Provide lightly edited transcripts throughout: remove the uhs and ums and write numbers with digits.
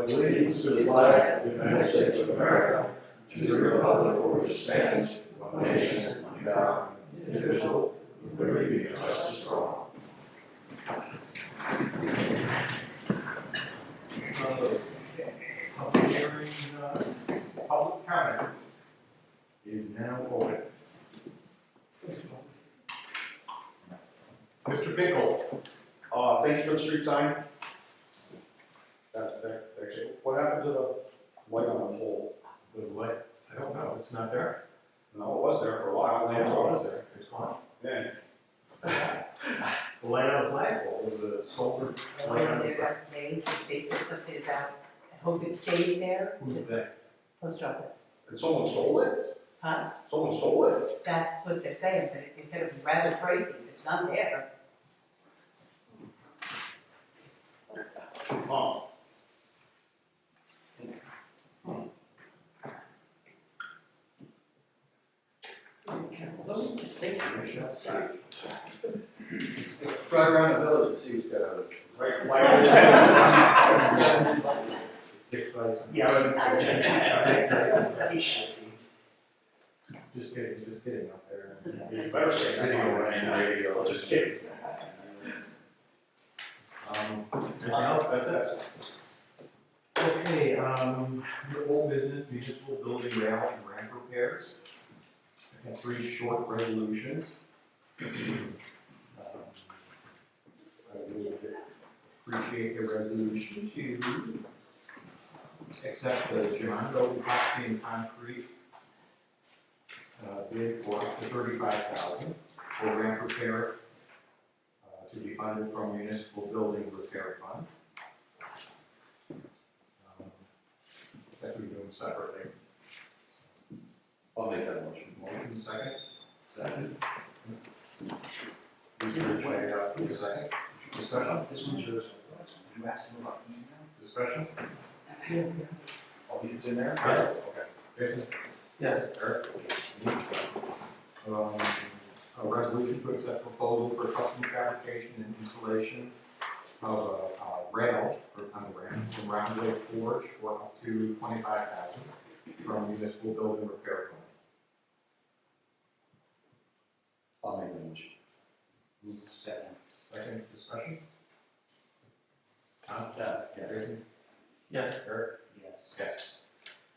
pledge allegiance to the flag of the United States of America, to the republic for which it stands, one nation, under God, indivisible, with liberty and justice for all. Public hearing, public comment is now open. Mr. Finkel. Thank you for the street sign. That's actually, what happened to the light on the pole? The light, I don't know, it's not there. No, it was there for a while. It was there, it's gone. Yeah. The light on the flagpole, the solar light on the flagpole. They said something about, I hope it stays there. Who's that? Post office. And someone stole it? Huh? Someone stole it? That's what they're saying, but they said it was rather pricey, if it's not there. Huh. Drive around the village and see who's got a Right. Yeah, I was just kidding out there. You better say video and radio, just kidding. Anything else? That's it. Okay, the old business, municipal building rail and ramp repairs. I have 3 short resolutions. I would appreciate the resolution to accept the John Doe epoxy and concrete bid for up to $35,000 for ramp repair to be funded from municipal building repair fund. That we're doing separately. I'll make that motion. Motion second. Second. Who's your second? Discussion? This one's yours. You asked him about email? Discussion? Oh, it's in there? Yes. Okay. Jason? Yes. Eric? A resolution to accept proposal for custom fabrication and installation of a rail on the ramp from Roundwood Forge for up to $25,000 from municipal building repair fund. I'll make the motion. Second. Second discussion? Tom? Yes. Jason? Yes. Eric? Yes. Yes.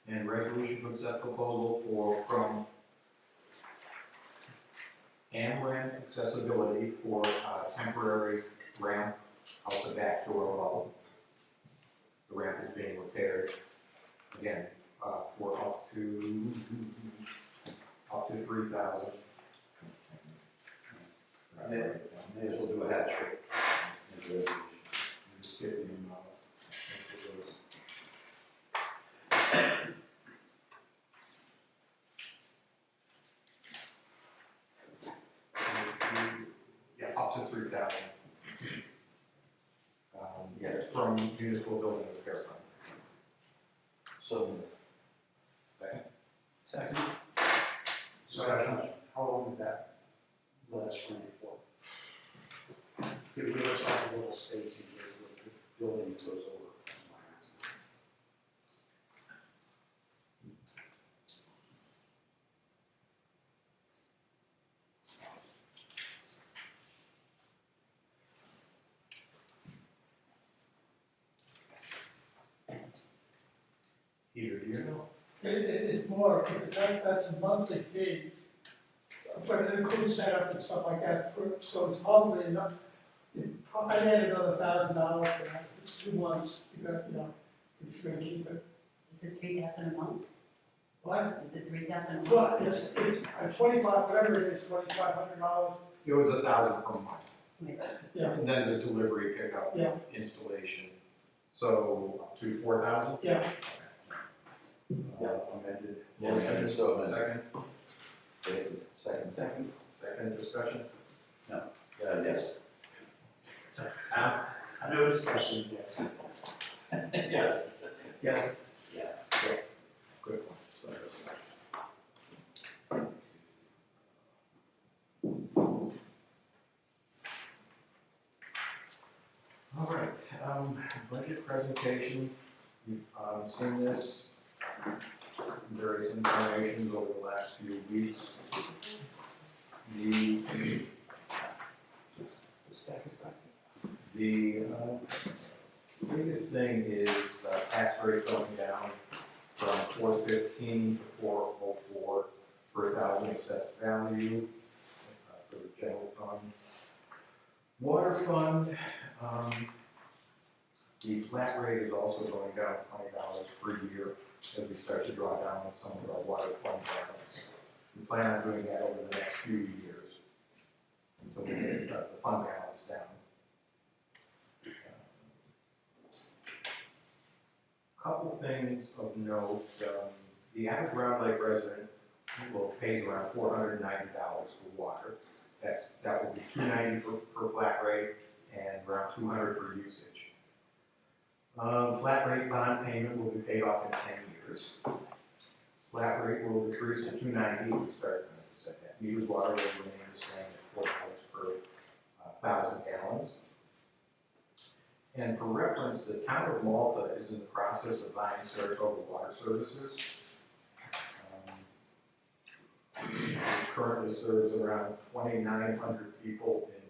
And resolution to accept proposal from AmRamp Accessibility for temporary ramp out the back door level. The ramp is being repaired, again, for up to $3,000. May as well do a hat trick. Just get him, yeah, up to $3,000. Yeah. From municipal building repair fund. So, Second. second. Discussion. How long is that last running for? Give ourselves a little space in case the building goes over. Peter, do you know? It's more, because that's a monthly fee, but it includes setup and stuff like that, so it's probably enough. I'd add another $1,000 to that, it's 2 months, you got, if you're gonna keep it. Is it 3,000 a month? What? Is it 3,000 a month? Well, it's 25, whatever it is, $2,500, It was $1,000 per month. yeah, And then the delivery, pickup, Yeah. installation. So up to 4,000? yeah. Amended. Yeah, so amended. Second. Jason, second. Second discussion? Yes. No discussion, yes. Yes. Yes. Yes. Good one. All right, budget presentation You've seen this, various informations over the last few weeks. The biggest thing is tax rate going down from 415 to 404 per thousand assessed value for the general fund. Water fund, the flat rate is also going down $20 per year as we start to draw down on some of our water fund balance. We plan on doing that over the next few years until we get the fund balance down. Couple things of note, the average Round Lake resident pays around $490 for water. That will be $290 per flat rate and around $200 for usage. Flat rate bond payment will be paid off in 10 years. Flat rate will decrease to $290 when we start to set that. Metered water will remain the same at $4 per 1,000 gallons. And for reference, the town of Malta is in the process of buying Saratoga Water Services, which currently serves around 2,900 people in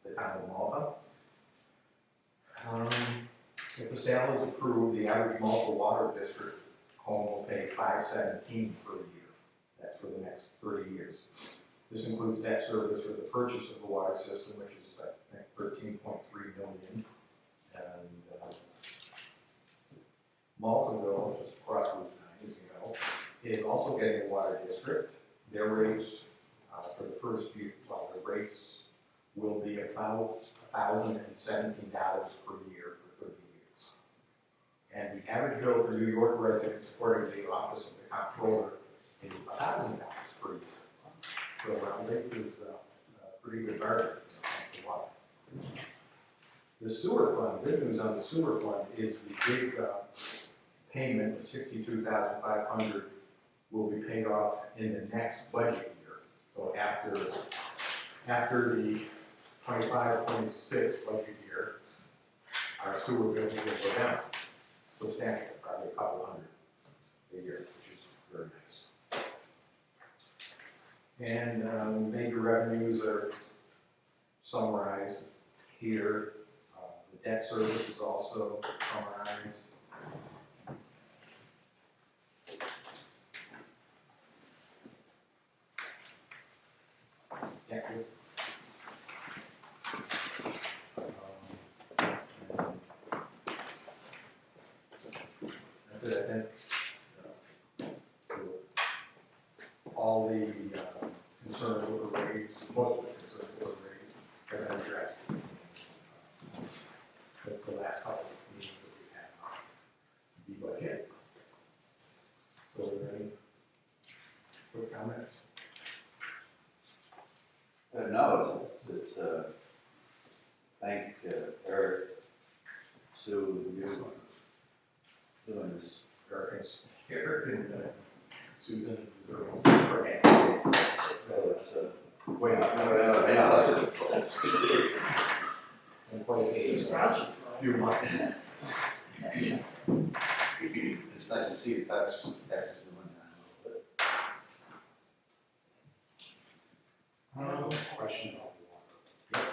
the town of Malta. If the sale is approved, the average Malta Water District home will pay $517 per year. That's for the next 30 years. This includes debt service for the purchase of the water system, which is I think $13.3 million. And Maltaville, just across Route 9, as you know, is also getting a water district. Their rates for the first year, well, the rates will be about $1,017 per year for 30 years. And the average bill for New York residents, according to the Office of the Comptroller, is $1,000 per year. So Round Lake is a pretty good bargain for water. The sewer fund, good news on the sewer fund is the big payment of $62,500 will be paid off in the next budget year. So after the 25-26 budget year, our sewer bill will go down substantially, probably a couple hundred a year, which is very nice. And major revenues are summarized here. The debt service is also summarized. Yeah. That's it, I think. All the concerns that were raised, most of the concerns that were raised have been addressed. That's the last couple of meetings that we had on the budget. So are there any quick comments? No, it's thank Eric, Sue, and you doing this. Eric and Susan. Well, it's Wait, and play a few months. it's nice to see taxes going down a little bit. Question about the water.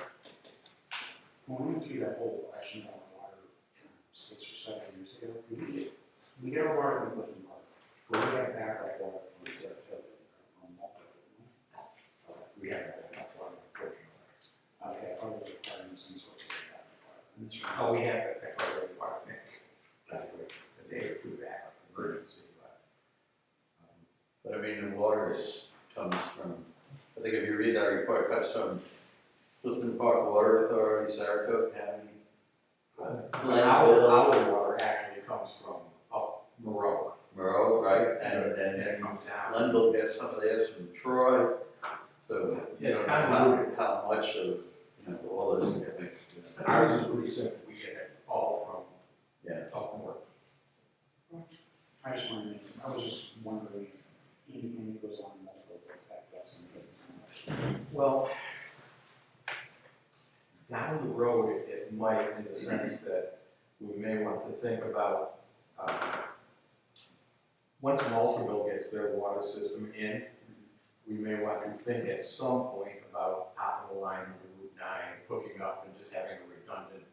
When we went through that whole question about water 6 or 7 years ago, we get our water from Clifton Park. But we have backup water from Saratoga, from Malta. We have that water, unfortunately. Okay, I thought it was requiring some sort of backup water. And it's right. Oh, we have that already, I think, a day or two back, emergency, But I mean, the water comes from, I think if you read that report, it comes from Clifton Park Water Authority, Saratoga County. our water actually comes from up Moreau. Moreau, right? And And it comes down. Glenville gets some of theirs from Troy. So, Yeah, it's you know, kind of how much of, all this, I think, Ours is pretty simple, we get it all yeah. from up north. I was just wondering, anything that goes on multiple will affect us and business and much. Well, down the road, it might, in the sense that we may want to think about Once Malterville gets their water system in, we may want to think at some point about top of the line on Route 9, hooking up and just having a redundant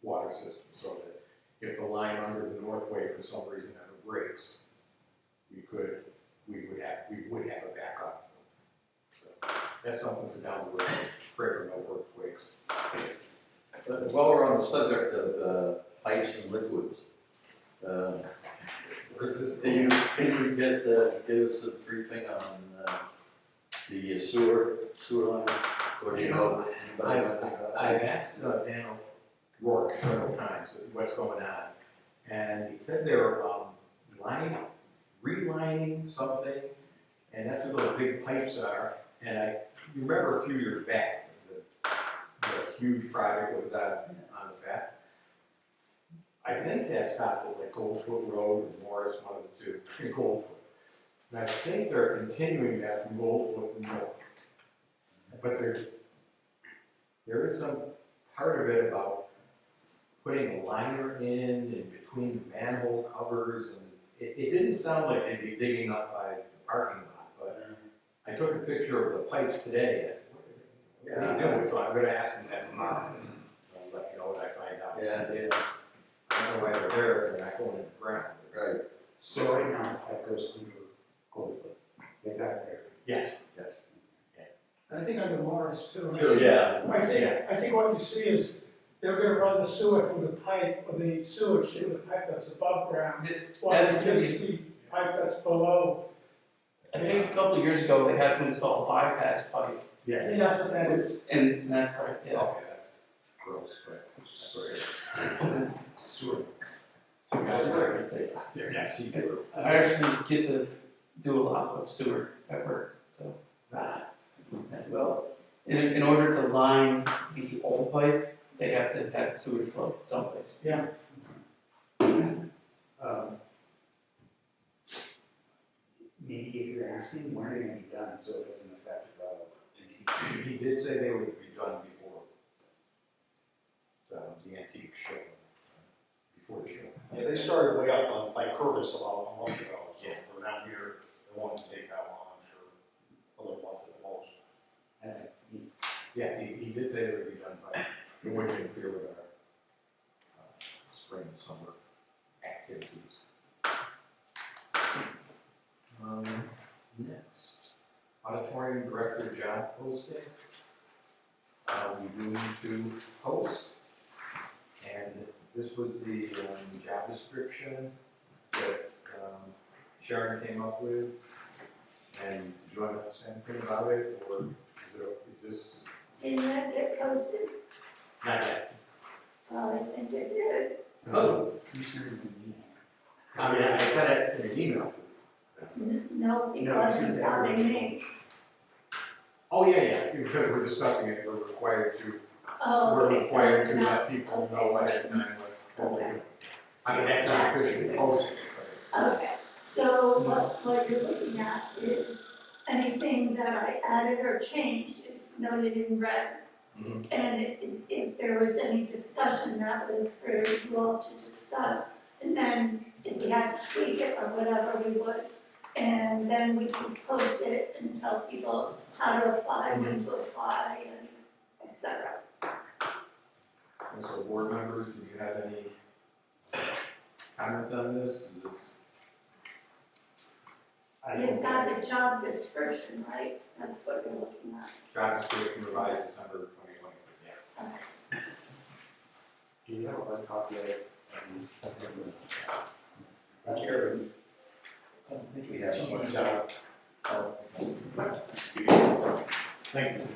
water system, so that if the line under the Northway for some reason ever breaks, we would have a backup. So that's something for down the road, pray for no earthquakes. But while we're on the subject of pipes and liquids, Where's this? can you give us a briefing on the sewer line? Or do you know anybody know anything about I've it? asked Dan Rourke several times what's going on, and he said they're relining something, and that's where those big pipes are. And you remember a few years back, the huge project that was on the back. I think that stopped at like Goldfoot Road and Morris, one of the two, in Goldfoot. And I think they're continuing that from Goldfoot north. But there is some part of it about putting a liner in between the manhole covers, and it didn't sound like they'd be digging up by the parking lot, but I took a picture of the pipes today, I said, what are you doing? So I'm gonna ask them that tomorrow, and I'll let you know what I find out. Yeah. I don't know why they're there, if they're not going in the ground. Right, So right now, that goes under Goldfoot. They got it there. Yes. yes. I think under Morris too. Sure, yeah. I think what you see is they're gonna run the sewer through the pipe, or the sewage through the pipe that's above ground, while That's it's gonna just be, the pipe that's below. I think a couple of years ago, they had to install a bypass pipe, I think that's what that is. and that's right, yeah. Okay, that's gross, but that's what it is. Sewer. Guys, they're not see-through. I actually get to do a lot of sewer at work, so. Well, in order to line the old pipe, they have to have sewage flow someplace. Yeah. Maybe if you're asking, when are they gonna be done, so it doesn't affect the He did say they would be done before the antique show, before the show. Yeah, they started way up on, by Curtis about a month ago, so Yeah. for down here, they won't take that long, I'm sure, a little month at the most. Yeah, he did say they would be done by, it wouldn't interfere with our spring and summer activities. Next, auditorium director job posting. We do need to post, and this was the job description that Sharon came up with. And do you want to say anything about it, or is this? Didn't that get posted? Not yet. I think it did. Oh, You sent them an email. I mean, I sent it in an email. No, because it's calling me. Oh, yeah, because we're discussing it, we're required to, Oh, we're okay, so required to now- let people know ahead of time what we're doing. I mean, that's not That's- officially posted. Okay, so what you're looking at is anything that I added or changed is noted in red. Mhm. And if there was any discussion, that was for you all to discuss. And then if we had to tweak it or whatever, we would. And then we could post it and tell people how to apply, when to apply, and et cetera. And so, board members, do you have any comments on this? Is this? You've got the job description, right? That's what you're looking at. Job description revised December 2023, yeah. Do you have a hard copy of it? Karen, I think we have someone. Thank you.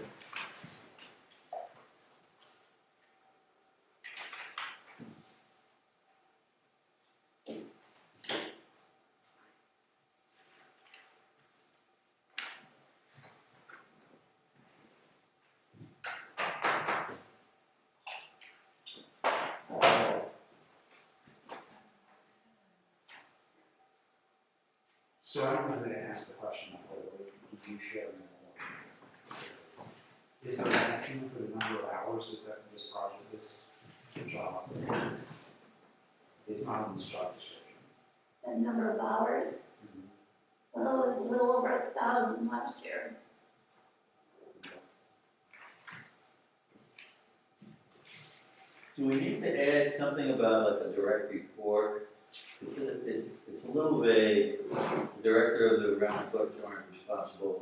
So I don't know who to ask the question of whether you do share them or. Is it asking for the number of hours, is that this project, this job, is, it's not in this job description? the number of hours. Well, it was a little over 1,000 last year. Do we need to add something about like a direct report? It's a little vague. The director of the Round Lake Joint responsible,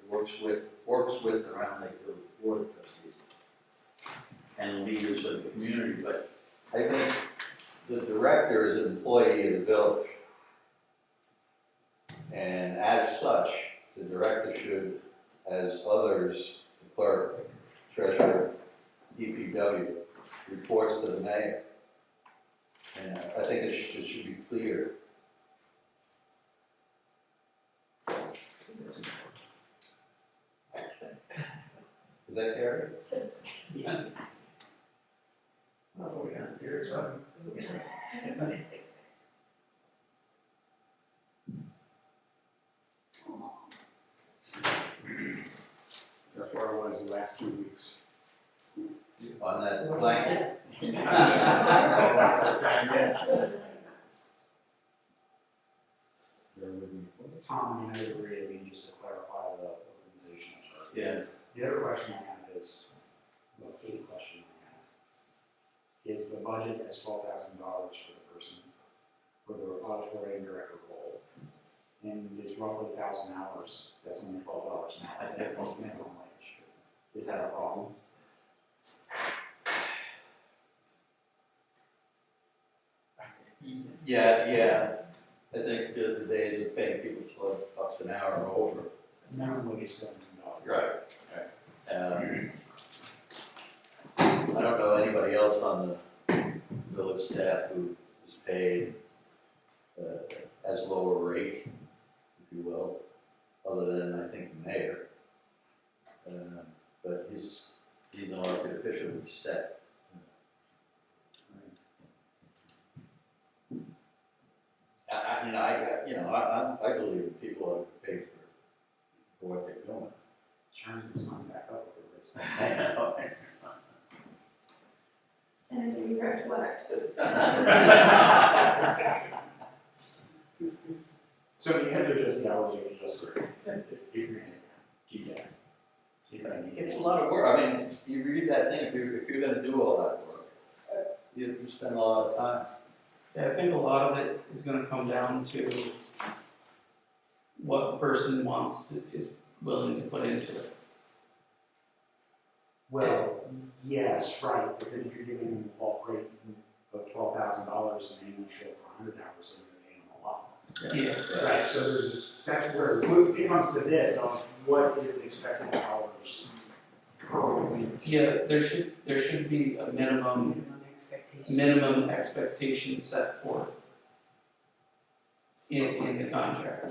works with the Round Lake Village Board of Trustees and leaders of the community, but I think the director is an employee of the village. And as such, the director should, as others, the clerk, treasurer, DPW, reports to the mayor. And I think it should be clear. Is that Gary? Yeah. Oh, we got here, so. That's where I was the last 2 weeks. On that blanket? Yes. Tom, and I agree, I mean, just to clarify the organization chart. Yeah. The other question I have is, well, a question I have, is the budget that's $12,000 for the person, for the repository and director role, and it's roughly 1,000 hours, that's only $12 an hour, that's like minimum wage. Is that a problem? Yeah. I think the days of paying people $12 an hour are over. Minimum wage is $17. Right. I don't know anybody else on the village staff who is paid as low a rate, if you will, other than I think the mayor. But he's an elected official of the state. I believe that people are paid for what they're doing. Turns the sun back up for the I know. And it redirect what? So in the end, they're just the hours you can just keep that. It's a lot of work. I mean, you read that thing, if you're going to do all that work, you spend a lot of time. Yeah, I think a lot of it is gonna come down to what a person is willing to put into it. Well, yes, right, but then if you're giving them a bulk rate of $12,000 and they only show up for 100 hours, then you're paying them a lot. Yeah. Right, so there's this, that's where, when it comes to this, what is the expected hours per week? Yeah, there should be a minimum expectation set forth in the contract.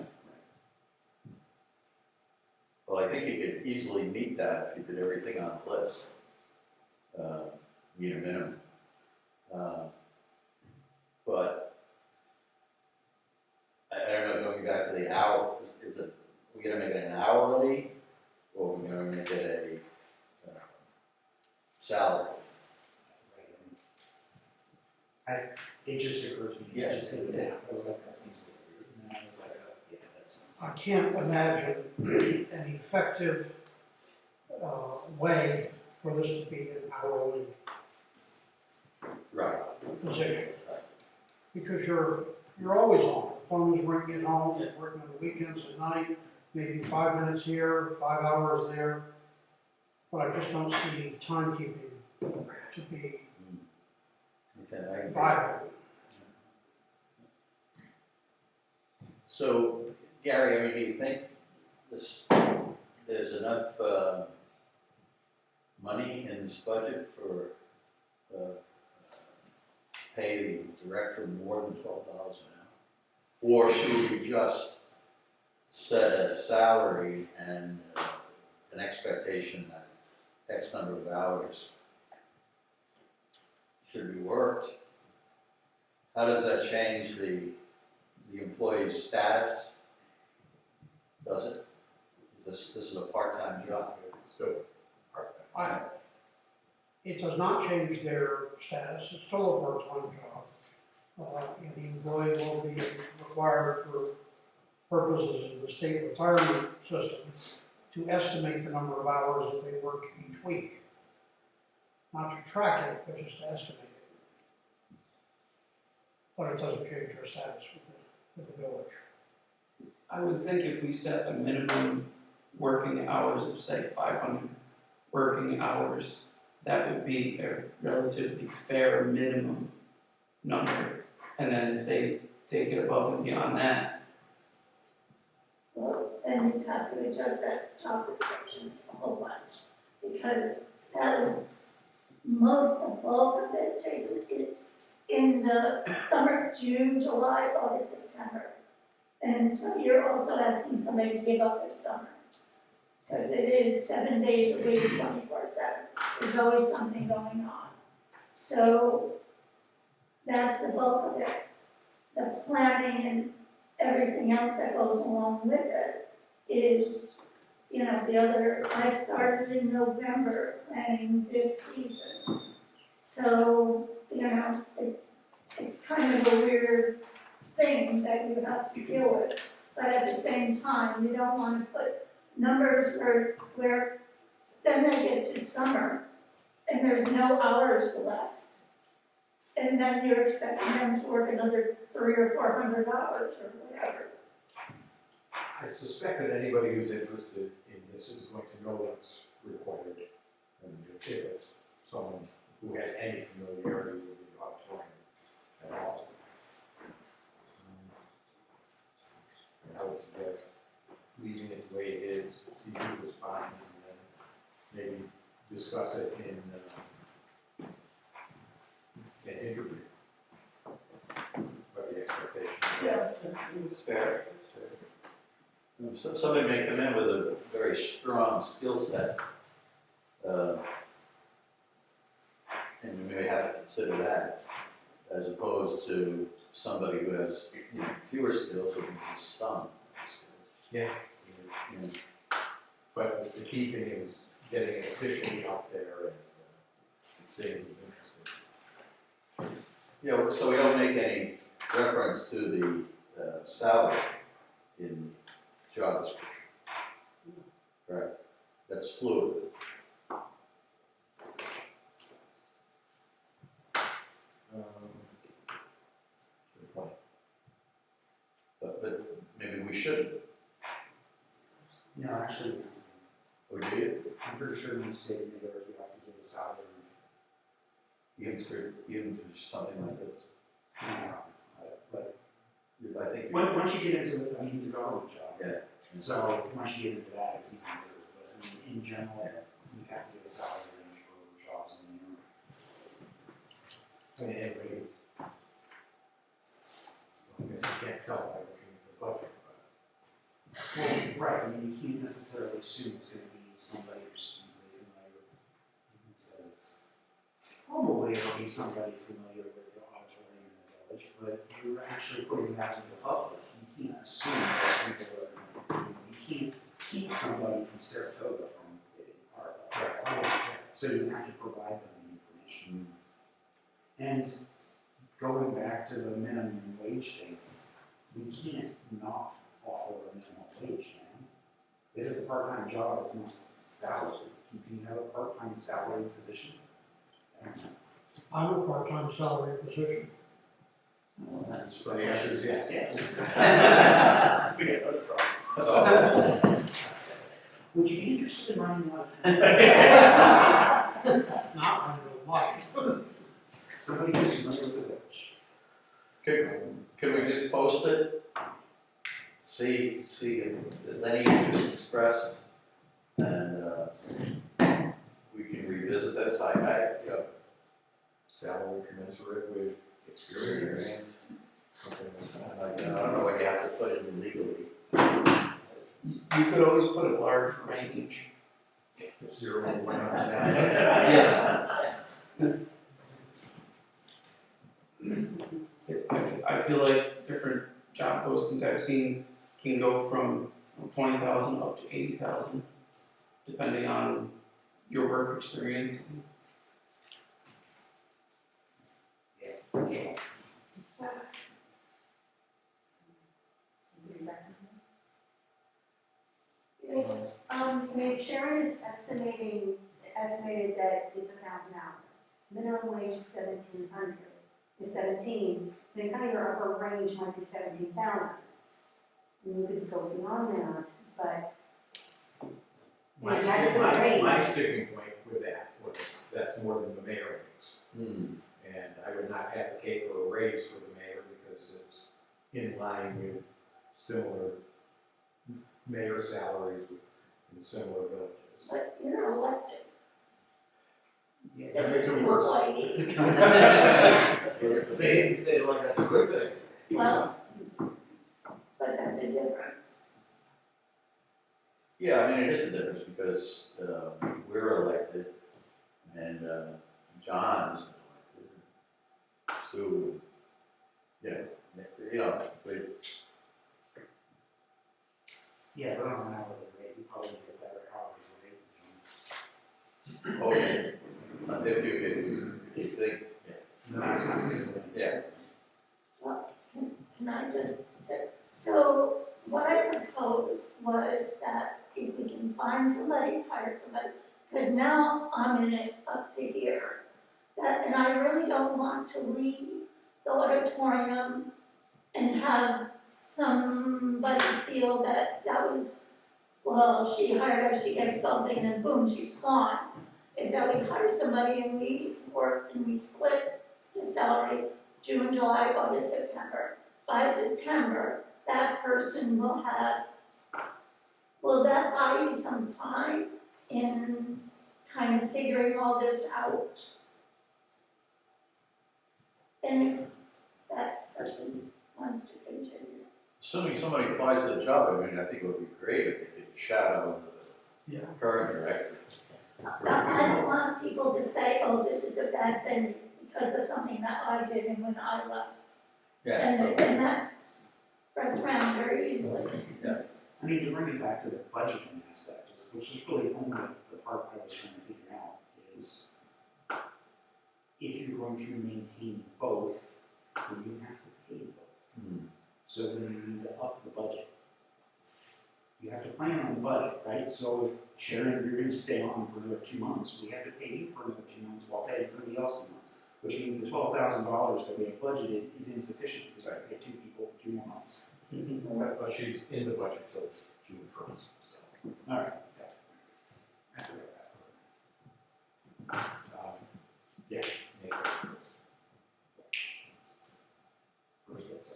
Well, I think you could easily meet that if you did everything on the list. Meet a minimum. But I don't know, going back to the hour, is it, we're gonna make it an hourly, or we're gonna make it a salary? It just occurred to me, Yeah. just did it now, I was like, that seems weird, and then I was like, yeah, that's. I can't imagine an effective way for this to be an hourly Right. position. Because you're always on, the phone's ringing at home, you're working on the weekends at night, maybe 5 minutes here, 5 hours there. But I just don't see timekeeping to be Okay, I agree. viable. So, Gary, I mean, do you think there's enough money in this budget for pay the director more than $12 an hour? Or should we just set a salary and an expectation that X number of hours should be worked? How does that change the employee's status? Does it? This is a part-time job. Still part-time. It does not change their status, it's still a part-time job. And the employee will be required for purposes of the state retirement system to estimate the number of hours that they work each week. Not to track it, but just to estimate it. But it doesn't change our status with the village. I would think if we set a minimum working hours of, say, 500 working hours, that would be a relatively fair minimum number. And then if they take it above and beyond that, Well, then you'd have to adjust that job description a whole bunch, because that would, the bulk of it, Jason, is in the summer, June, July, August, September. And so you're also asking somebody to give up their summer. Because it is 7 days a week, 24/7. There's always something going on. So that's the bulk of it. The planning and everything else that goes along with it is, I started in November planning this season. So, it's kind of a weird thing that you have to deal with. But at the same time, you don't want to put numbers where then they get to summer and there's no hours left. And then you're expecting them to work another 300 or 400 hours or whatever. I suspect that anybody who's interested in this is going to know what's required. And if it's someone who has any familiarity with the auditorium at all. And I would suggest leaving it the way it is, see who responds, and then maybe discuss it in an interview. What the expectation is. Yeah, it's fair, it's fair. So somebody may come in with a very strong skill set, and we may have to consider that, as opposed to somebody who has fewer skills or just some skills. Yeah. And But the key thing is getting it officially out there and seeing who's interested. Yeah, so we don't make any reference to the salary in job description. Right, that's fluid. Good point. But maybe we shouldn't, No, actually, or do you? I'm pretty sure you say in there you have to give a salary. Even for something like this. But I think. once you get into it, I mean, it's a government job. Yeah. And so once you get into that, it's even better. But in general, you have to give a salary range for jobs in the union. I mean, anybody, I guess you can't tell by looking at the budget, but. Well, right, I mean, you can't necessarily assume it's gonna be somebody who's really familiar. So it's probably it'll be somebody familiar with the auditorium in the village, but you're actually putting that to the public. You can't assume that people are gonna, you can't keep somebody from Saratoga from getting part of that. Right. So you have to provide them the information. And going back to the minimum wage thing, we can't not offer a minimum wage, man. If it's a part-time job, it's not salary. Can you have a part-time salary position? I don't know. I'm a part-time salary position. Well, that's So the answer is yes. Yes. yeah, that's right. Would you be interested in running out? Not in real life. Somebody who's familiar with the village. Could we just post it? See if there's any interest expressed, and we can revisit this. Salary commensurate with experience. Something like that. I don't know what you have to put in legally. you could always put a large range. 0 to 100%. I feel like different job postings I've seen can go from 20,000 up to 80,000, depending on your work experience. Sharon is estimated that it's $1,000. Minimum wage is 1,700, is 17, then kind of your upper range might be 17,000. And you could go beyond that, but My, you had to put a range. my sticking point with that was, that's more than the mayor makes. And I would not advocate for a raise for the mayor because it's in line with similar mayor salaries in similar villages. But you're elected. Yeah, That This makes is it an worse. employee. Say, say it like that's a good thing. Well, but that's a difference. Yeah, I mean, it is a difference because we're elected and John is elected. Sue, you know, yeah, but on an hourly rate, you probably get a better hourly rate than okay, if you think, No, it's not good. yeah. Can I just say, so what I proposed was that if we can find somebody, hire somebody, because now I'm in it up to here. That, and I really don't want to leave the auditorium and have somebody feel that that was, well, she hired her, she gets something, and then boom, she's gone. Is that we hire somebody and we work and we split the salary June, July, August, September. By September, that person will have, will that buy you some time in kind of figuring all this out? And if that person wants to continue. Assuming somebody applies to the job, I mean, I think it would be great if they could shadow the current director. I don't want people to say, oh, this is a bad thing because of something that I did and when I left. And that spreads around very easily. Yeah. I mean, to bring it back to the budgeting aspect, which is really only the part I was trying to figure out, is if you're going to maintain both, then you have to pay both. So then you need to up the budget. You have to plan on the budget, right? So if Sharon, you're going to stay on for another 2 months, we have to pay you for another 2 months while paying somebody else 2 months, which means the $12,000 that we have budgeted is insufficient because we have to pay 2 people for 2 more months. But she's in the budget till June 1st, so. All right. I forgot that. Yeah. make it First, let's say.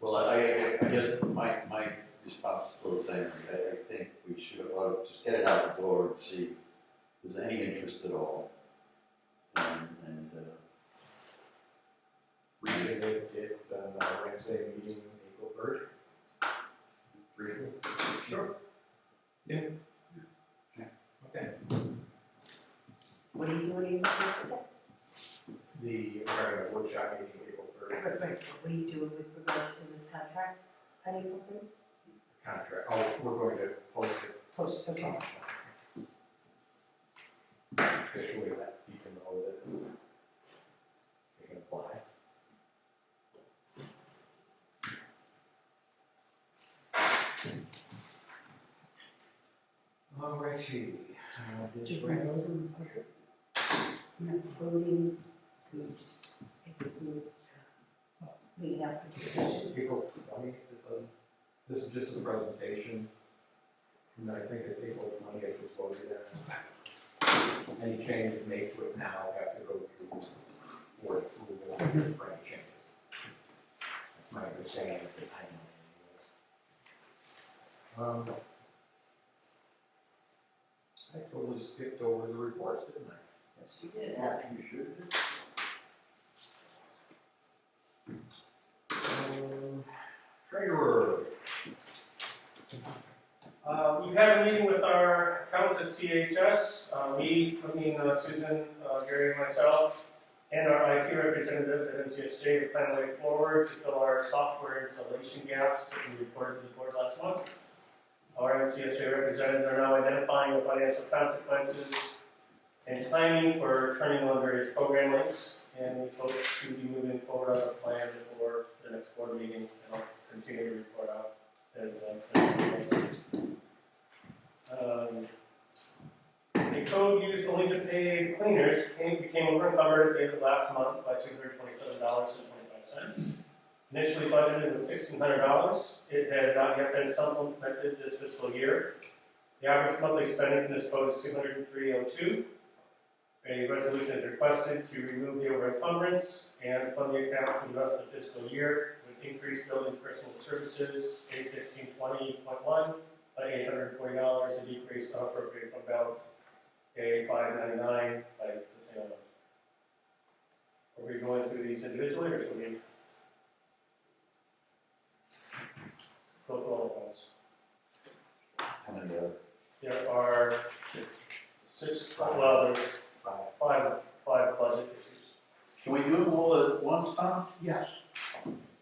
Well, I guess my response is still the same. I think we should ought to just get it out the door and see if there's any interest at all. And revisit it on our Wednesday meeting, April 3rd. Briefly. Sure. Yeah. Okay. What are you doing in the We're having a workshop meeting April 3rd. Right, what are you doing with regards to this contract on April 3rd? Contract, oh, we're going to post it Post, okay. officially, let people know that they can apply. All righty. Just bring it over and put it. Not voting, we just, if we would, leave it out for discussion. April 20th, this is just a presentation. And I think it's April 20th is voted at. Any changes made to it now have to go through board approval for any changes. That's my understanding at the time. I totally skipped over the reports, didn't I? Yes, you did. you should. Treasurer. We've had a meeting with our accounts at CHS, Susan, Gary, and myself, and our IT representatives at MTSJ to plan a way forward to fill our software installation gaps that we reported to the board last month. Our MTSJ representatives are now identifying the financial consequences and timing for turning on various program links, and we hope to be moving forward on a plan for the next board meeting, and I'll continue to report out as over encumbered at the end of last month by $227.25. Initially budgeted with $1,600, it has not yet been supplemented this fiscal year. The average monthly spending from this code is $203.02. A resolution is requested to remove the over encumbrance and fund the account for the rest of the fiscal year with increased building personal services, A1620.1 by $840, a decrease on appropriate fund balance, A599 by the same amount. Are we going through these individually, or should we go through all of those? How many are? There are six, well, there's five budget issues. Can we do them all at once, Tom? Yes.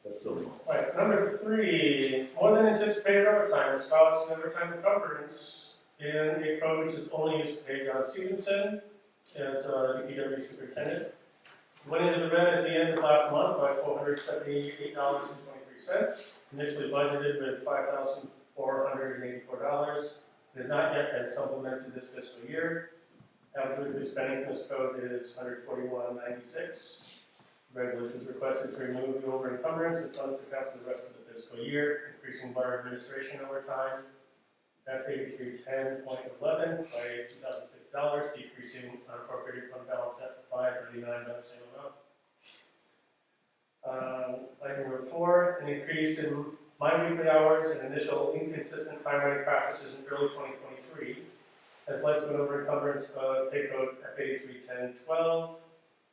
Let's do them all. Right, number 3, more than anticipated overtime is causing overtime encumbrance in a code which is only used to pay John Stevenson as DPW superintendent. Went into the red at the end of last month by $478.23. Initially budgeted with $5,484. It has not yet been supplemented this fiscal year. Average weekly spending in this code is $141.96. Resolution is requested to remove the over encumbrance and funds the account for the rest of the fiscal year, increasing bar administration overtime F8310.11 by $2,050, decreasing unappropriated fund balance at $539 by the same amount. Item number 4, an increase in biweekly hours and initial inconsistent time writing practices in early 2023 has led to an over encumbrance pay code F831012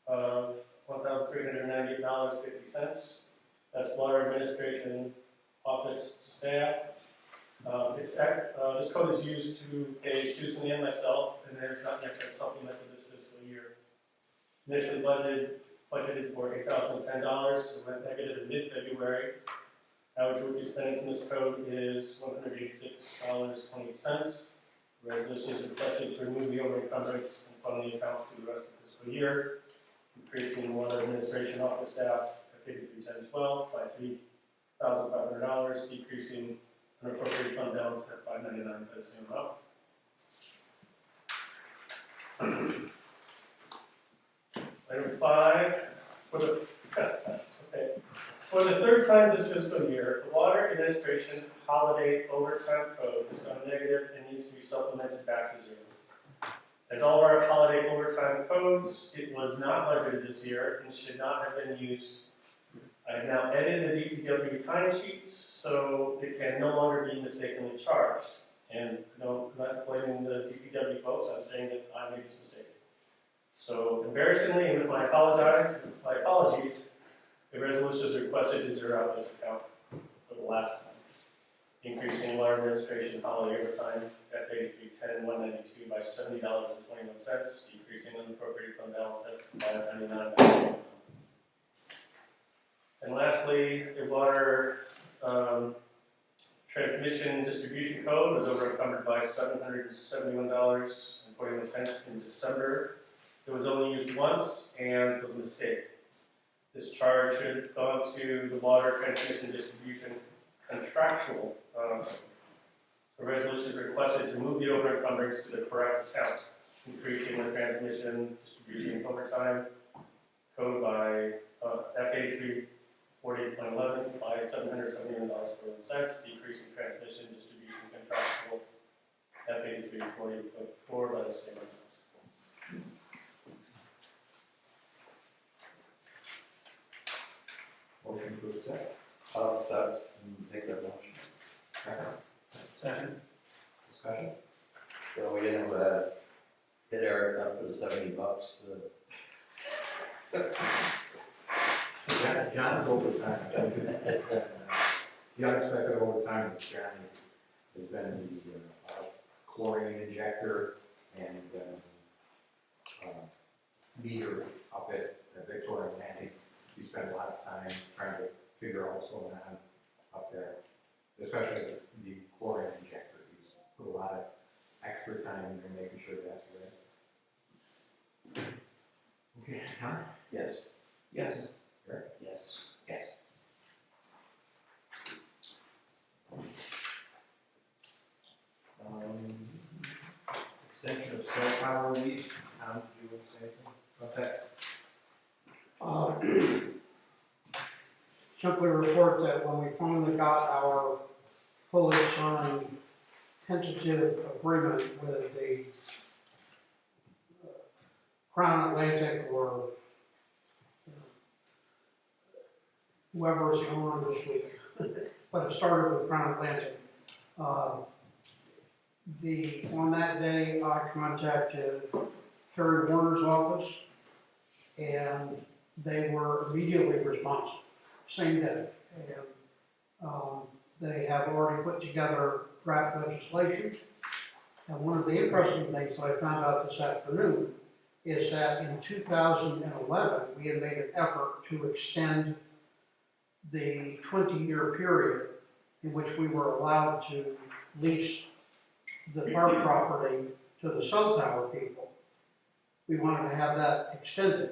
of $1,398.50. That's water administration office staff. This code is used to pay Susan and myself, and it has not yet been supplemented this fiscal year. Initially budgeted for $8,010, so went negative in mid-February. Average weekly spending from this code is $186.20. Resolution is requested to remove the over encumbrance and fund the account through the rest of the fiscal year, increasing water administration office staff at $53.1012 by $3,500, decreasing unappropriated fund balance at $599 by the same amount. Item 5, for the third time this fiscal year, the Water Administration Holiday Overtime Code has gone negative and needs to be supplemented back to zero. As all of our holiday overtime codes, it was not budgeted this year and should not have been used. I have now edited the DPW timesheets so it can no longer be mistakenly charged. And no, I'm not blaming the DPW folks, I'm saying that I made this mistake. So embarrassingly, and with my apologies, the resolution is requested to zero out this account for the last time, increasing water administration holiday overtime at $83.10.192 by $70.21, decreasing unappropriated fund balance at $599. And lastly, the water transmission distribution code was over encumbered by $771.41 in December. It was only used once and was a mistake. This charge should have gone to the water transmission distribution contractual. The resolution is requested to move the over encumbrance to the correct account, increasing the transmission distribution overtime code by F8340.11 by $771.41, decreasing transmission distribution contractual F8340.4 by the same amount. Motion to accept. I'll accept and make that motion. Second. Discussion? So we didn't hit Eric up for the $70. John's overtime. The unexpected overtime with John has been the chlorine injector and meter up at Victoria Landing. We spend a lot of time trying to figure out what's going on up there, especially the chlorine injector. He's put a lot of extra time in there making sure that's right. Okay, John? Yes. Yes. Eric? Yes. Yes. Extension of cell tower lease. Tom, do you want to say anything about that? simply report that when we finally got our fully signed tentative agreement with the Crown Atlantic or whoever is the owner this week, but it started with Crown Atlantic. On that day, I contacted Kerry Warner's office, and they were immediately responsive, same day. And they have already put together draft legislation. And one of the interesting things that I found out this afternoon is that in 2011, we had made an effort to extend the 20-year period in which we were allowed to lease the park property to the cell tower people. We wanted to have that extended.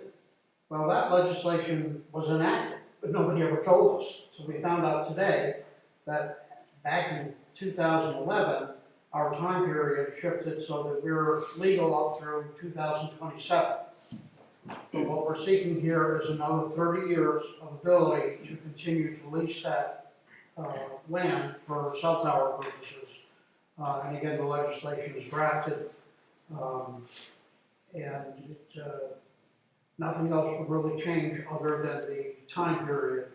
Well, that legislation was enacted, but nobody ever told us. So we found out today that back in 2011, our time period shifted so that we're legal up through 2027. So what we're seeking here is another 30 years of ability to continue to lease that land for cell tower purposes. And again, the legislation is drafted, nothing else would really change other than the time period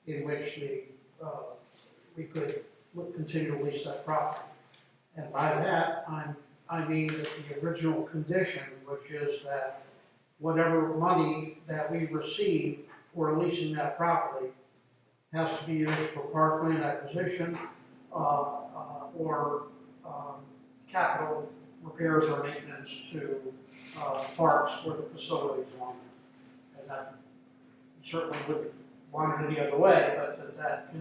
in which we could continue to lease that property. And by that, I mean that the original condition, which is that whatever money that we receive for leasing that property has to be used for parkland acquisition or capital repairs or maintenance to parks or the facilities on it. And that certainly wouldn't want it any other way, but that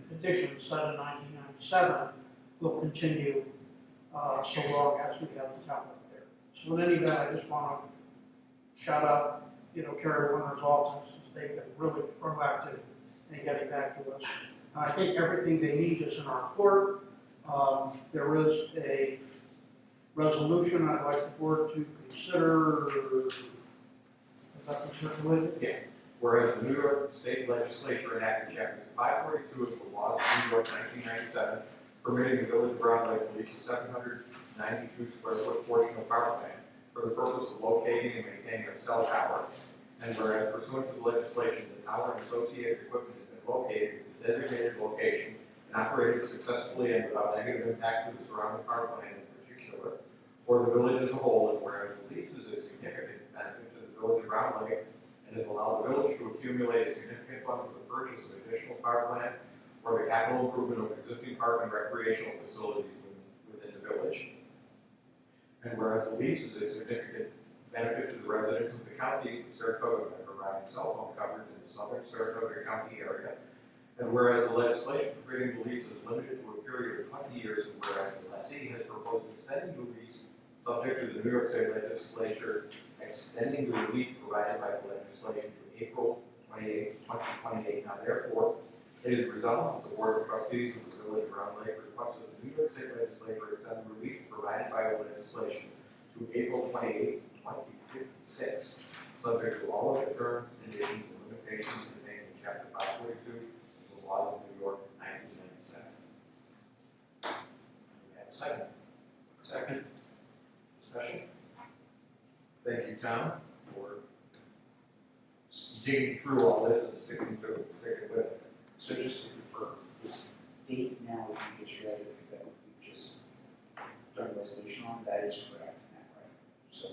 condition set in 1997 will continue so long as we have the town up there. So in any event, I just want to shout out, Kerry Warner's office. They've been really proactive in getting back to us. I think everything they need is in our court. There is a resolution I'd like the board to consider. Is that circulated? Yeah. Whereas the New York State Legislature enacted Chapter 542 of the law of New York 1997, permitting the village of Round Lake to lease a 792 square foot portion of parkland for the purpose of locating and maintaining a cell tower. And whereas pursuant to the legislation, the tower and associated equipment has been located in the designated location and operated successfully and without negative impact to the surrounding parkland in particular, or the village as a whole, and whereas the lease is a significant benefit to the village of Round Lake and has allowed the village to accumulate a significant fund for the purchase of additional parkland or the capital improvement of existing park and recreational facilities within the village. And whereas the lease is a significant benefit to the residents of the county of Saratoga by providing cell phone coverage in the southern Saratoga County area, and whereas the legislation permitting the lease is limited to a period of 20 years, and whereas the lessee has proposed extending the lease subject to the New York State Legislature extending the relief provided by the legislation to April 28, 2028. Now therefore, it is resolved that the Board of Trustees of the Village of Round Lake requests that the New York State Legislature extend the relief provided by the legislation to April 28, 2056, subject to all of the terms, conditions, and limitations contained in Chapter 542 of the laws of New York 1997. We have a second. Second. Discussion. Thank you, Tom, for digging through all this and sticking with it. So just to confirm, this date now that you just read, that we just done a resolution on, that is correct now, right? So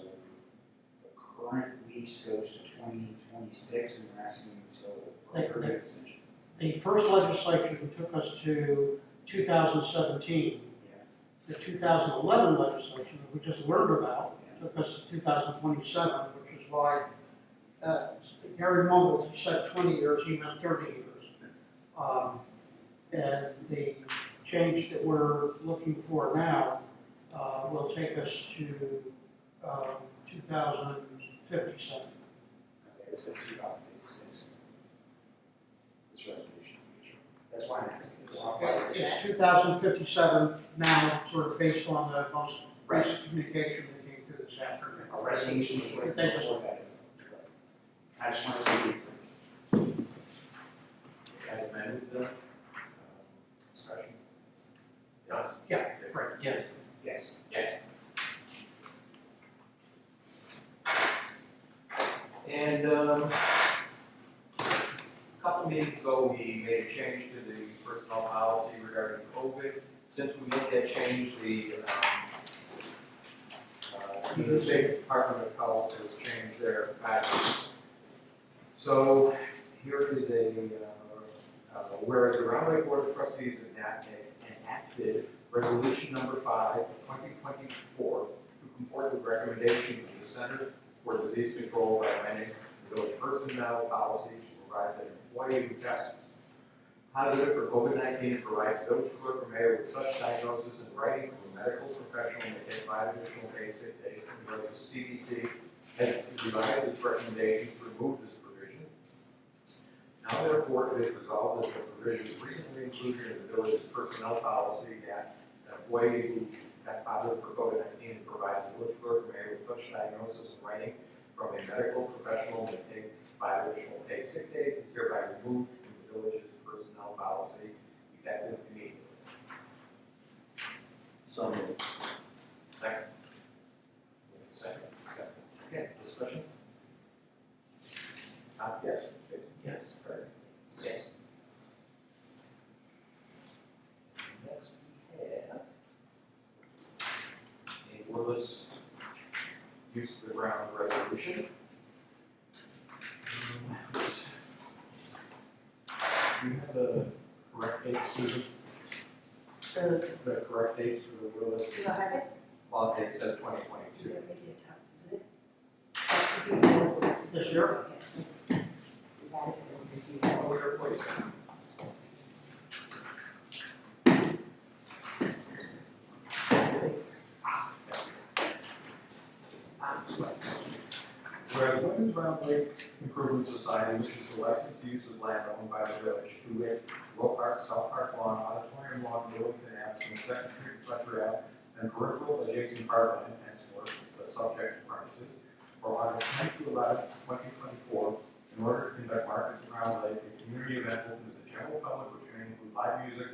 the current lease goes to 2026, and we're asking you to permit extension. The first legislation took us to 2017. Yeah. The 2011 legislation that we just learned about took us to 2027, which is why Gary mumbled, he said 20 years, he meant 30 years. And the change that we're looking for now will take us to 2057. Okay, this says 2056. This resolution. That's why I'm asking. It's 2057 now, sort of based on the most recent communication that came through this afternoon. A resolution is right before that. I just want to see it's them. Discussion? Yes? Yeah, right, yes. Yes. And a couple meetings ago, we made a change to the personnel policy regarding COVID. Since we made that change, the New State Department of Health has changed their guidelines. So here is whereas the Round Lake Board of Trustees enacted Resolution Number 5, 2024, to comport with recommendations of the Center for Disease Control by amending the village personnel policy to provide that an employee who tests positive for COVID-19 provides village clerk or mayor with such diagnosis in writing from a medical professional may take 5 additional days, sick days, and whereas the CDC has revised its recommendations to remove this provision. Now therefore, it is resolved that the provision recently included in the village's personnel policy that an employee who tests positive for COVID-19 and provides the village clerk or mayor with such diagnosis in writing from a medical professional may take 5 additional paid sick days is hereby removed from the village's personnel policy effective immediately. So moved. Second. Second. Okay, discussion? Yes. Yes. Yes. Next we have a wordless use of the ground resolution. Do you have the correct dates, Susan? The correct dates for the wordless? Do I have it? Well, it says 2022. Yeah, maybe a top, isn't it? That should be available. This year? Yes. We got it, it'll be here. Oh, here, please. Whereas Women's Round Lake Improvement Society wishes to license the use of land owned by the village to wit, Roe Park, South Park Lawn, Auditorium Lawn, Burlington Ave, from Second Street, Fletcher Ave, and peripheral adjacent parkland, henceforth the subject premises, for August 10th to 11th, 2024, in order to conduct markets around Lake, a community event open to the general public, which may include live music,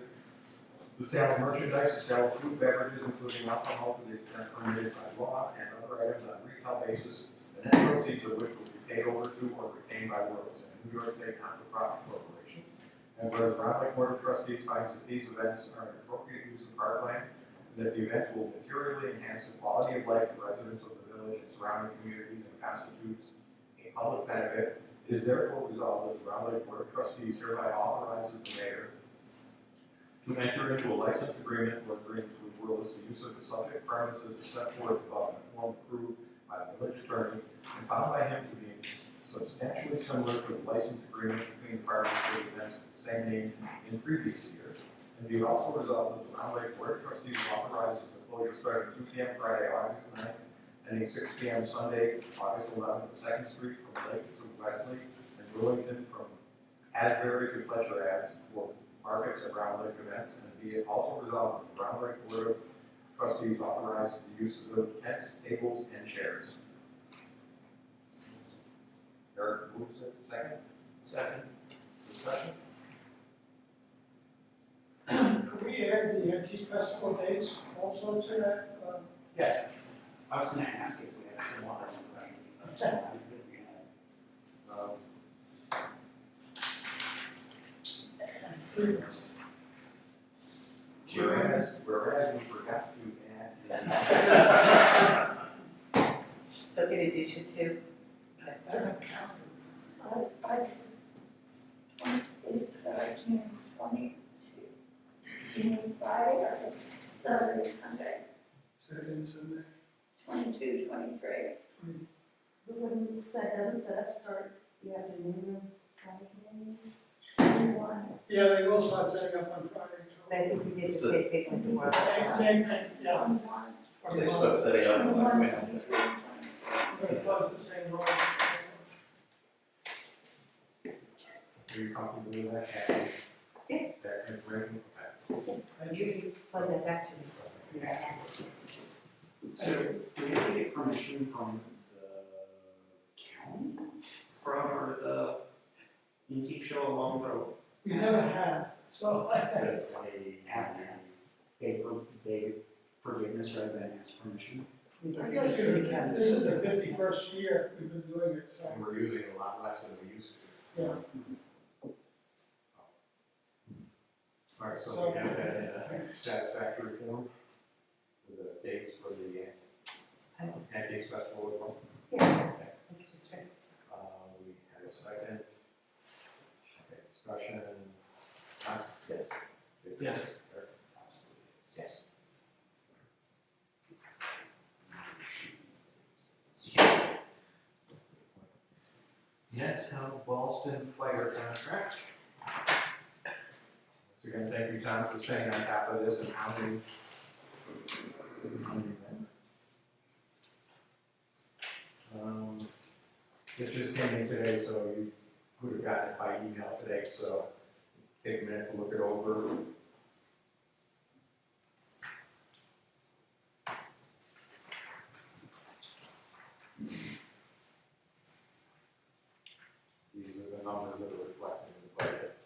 the sale of merchandise, the sale of food, beverages, including alcohol to the extent permitted by law, and other items on a retail basis, the net proceeds of which will be paid over to or retained by Worlds, a New York State not-for-profit corporation. And whereas the Round Lake Board of Trustees finds that these events are an appropriate use of parkland, and that the events will materially enhance the quality of life for residents of the village and surrounding communities and constitutes a public benefit, it is therefore resolved that the Round Lake Board of Trustees hereby authorizes the mayor to enter into a license agreement or agreements with Willis the use of the subject premises set forth above in a form approved by the village attorney and found by him to be substantially similar to the license agreement between the parties for the events of the same name in previous years. And be also resolved that the Round Lake Board of Trustees authorizes the closure starting 2 p.m. Friday, August 9th, ending 6 p.m. Sunday, August 11th, of 2nd Street from Lake to Wesley and Burlington from Asbury to Fletcher Ave for markets and Round Lake events, and be it also resolved that the Round Lake Board of Trustees authorizes the use of the tents, tables, and chairs. Eric moves it, second. Second. Discussion? Could we add the antique festival dates also to that? Yes. I was gonna ask if we have some water in front of Whereas we forgot to add So in addition to, I don't count. It's June 22. You mean Friday or this Saturday, Sunday? Saturday, Sunday. 22, 23. But when you set, doesn't set up start the afternoon of Friday? 21. Yeah, they will start setting up on Friday. but I think we did the same thing with the world. Same thing, yeah. 21. They start setting up in like 21, minutes. 23, We're gonna close the same road. Are you comfortable with that? Adding Yeah. that information? Okay. You can explain that back to me. Yeah. So, do we have to get permission from the county for the antique show along We never have, so. Could they have beg forgiveness rather than ask permission? I guess this is the 51st year we've been doing it, so. And we're using it a lot less than we used to. Yeah. All right, so we have that in a satisfactory form with the dates for the Antiques Festival as well. Yeah. Just right. We had a second. Okay, discussion. Yes. Yes. Absolutely. Yes. Next, Tom Ballston fire contract. So again, thank you, Tom, for staying on top of this and hounding them. This just came in today, so you would have gotten it by email today, so take a minute to look it over. These are the numbers that are reflected in the budget.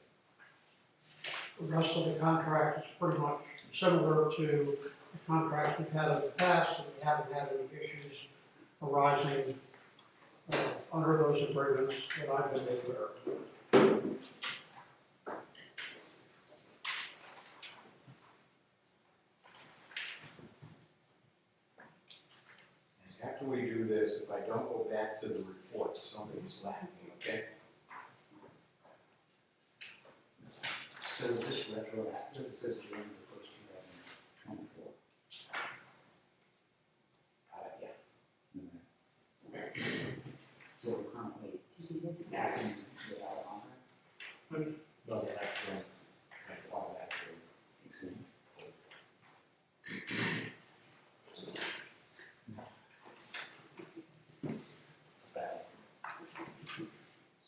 The rest of the contract is pretty much similar to the contract we've had in the past, and we haven't had any issues arising under those agreements that I've been aware of. After we do this, if I don't go back to the reports, somebody slap me, okay? So is this retroactive? It says January 1st, 2024. Yeah. So we're currently acting without a contract? Well, that's when I thought that through. Makes sense.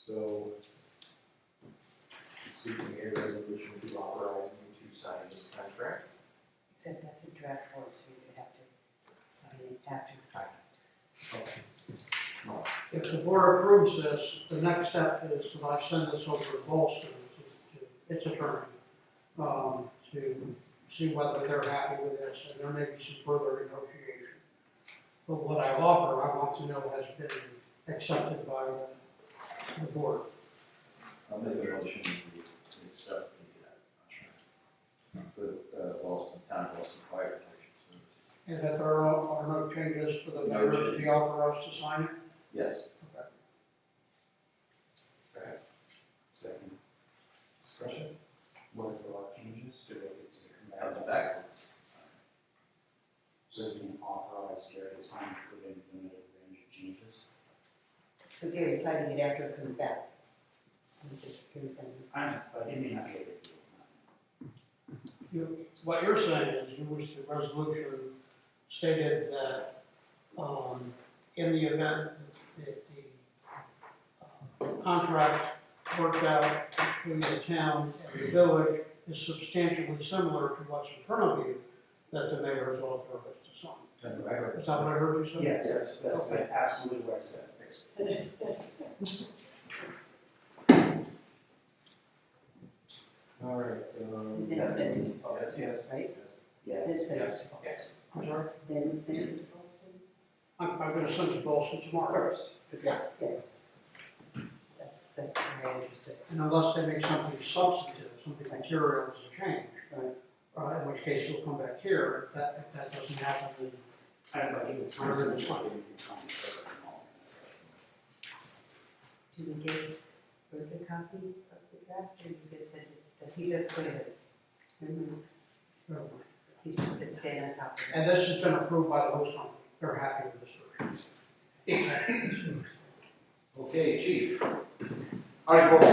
So, seeking a resolution to authorize me to sign this contract. Except that's a draft form, so you would have to sign it after. If the board approves this, the next step is that I send this over to Boston, to its attorney, to see whether they're happy with this, and there may be some further negotiation. But what I offer, I want to know has been accepted by the board. I'll make a motion to accept the contract for Boston, Town of Boston Fire Protection Services. And that there are no changes for the No mayor to changes. be authorized to sign it? Yes. Second. Discussion? What if there are changes? Do they get to come Comes back? back. So we can authorize Gary to sign within the limited range of changes? So Gary's signing it after it comes back. Gary's signing it. I know, but it may not be a big deal. What you're saying is, you wish the resolution stated that, in the event that the contract worked out between the town and the village is substantially similar to what's in front of you, that the mayor is authorized to sign. That's what I heard. Is that what I heard you say? Yes, that's Okay. absolutely what I said. All right, And then send it to Boston, Yes. right? Then Yes. send it to Boston. I'm sorry? Then send it to Boston I'm gonna send it to Boston tomorrow. first. Yeah. Yes. That's how I understood. And unless they make something substantive, something material as a change, Right. in which case you'll come back here. If that doesn't happen, then I don't know, he would sign something, we can sign it over and all. So. Do we get further copy of the draft, or you just said that he just put it? He's just been staying on top of it. And this has been approved by the host company. They're happy with this version. okay, chief. All right, folks,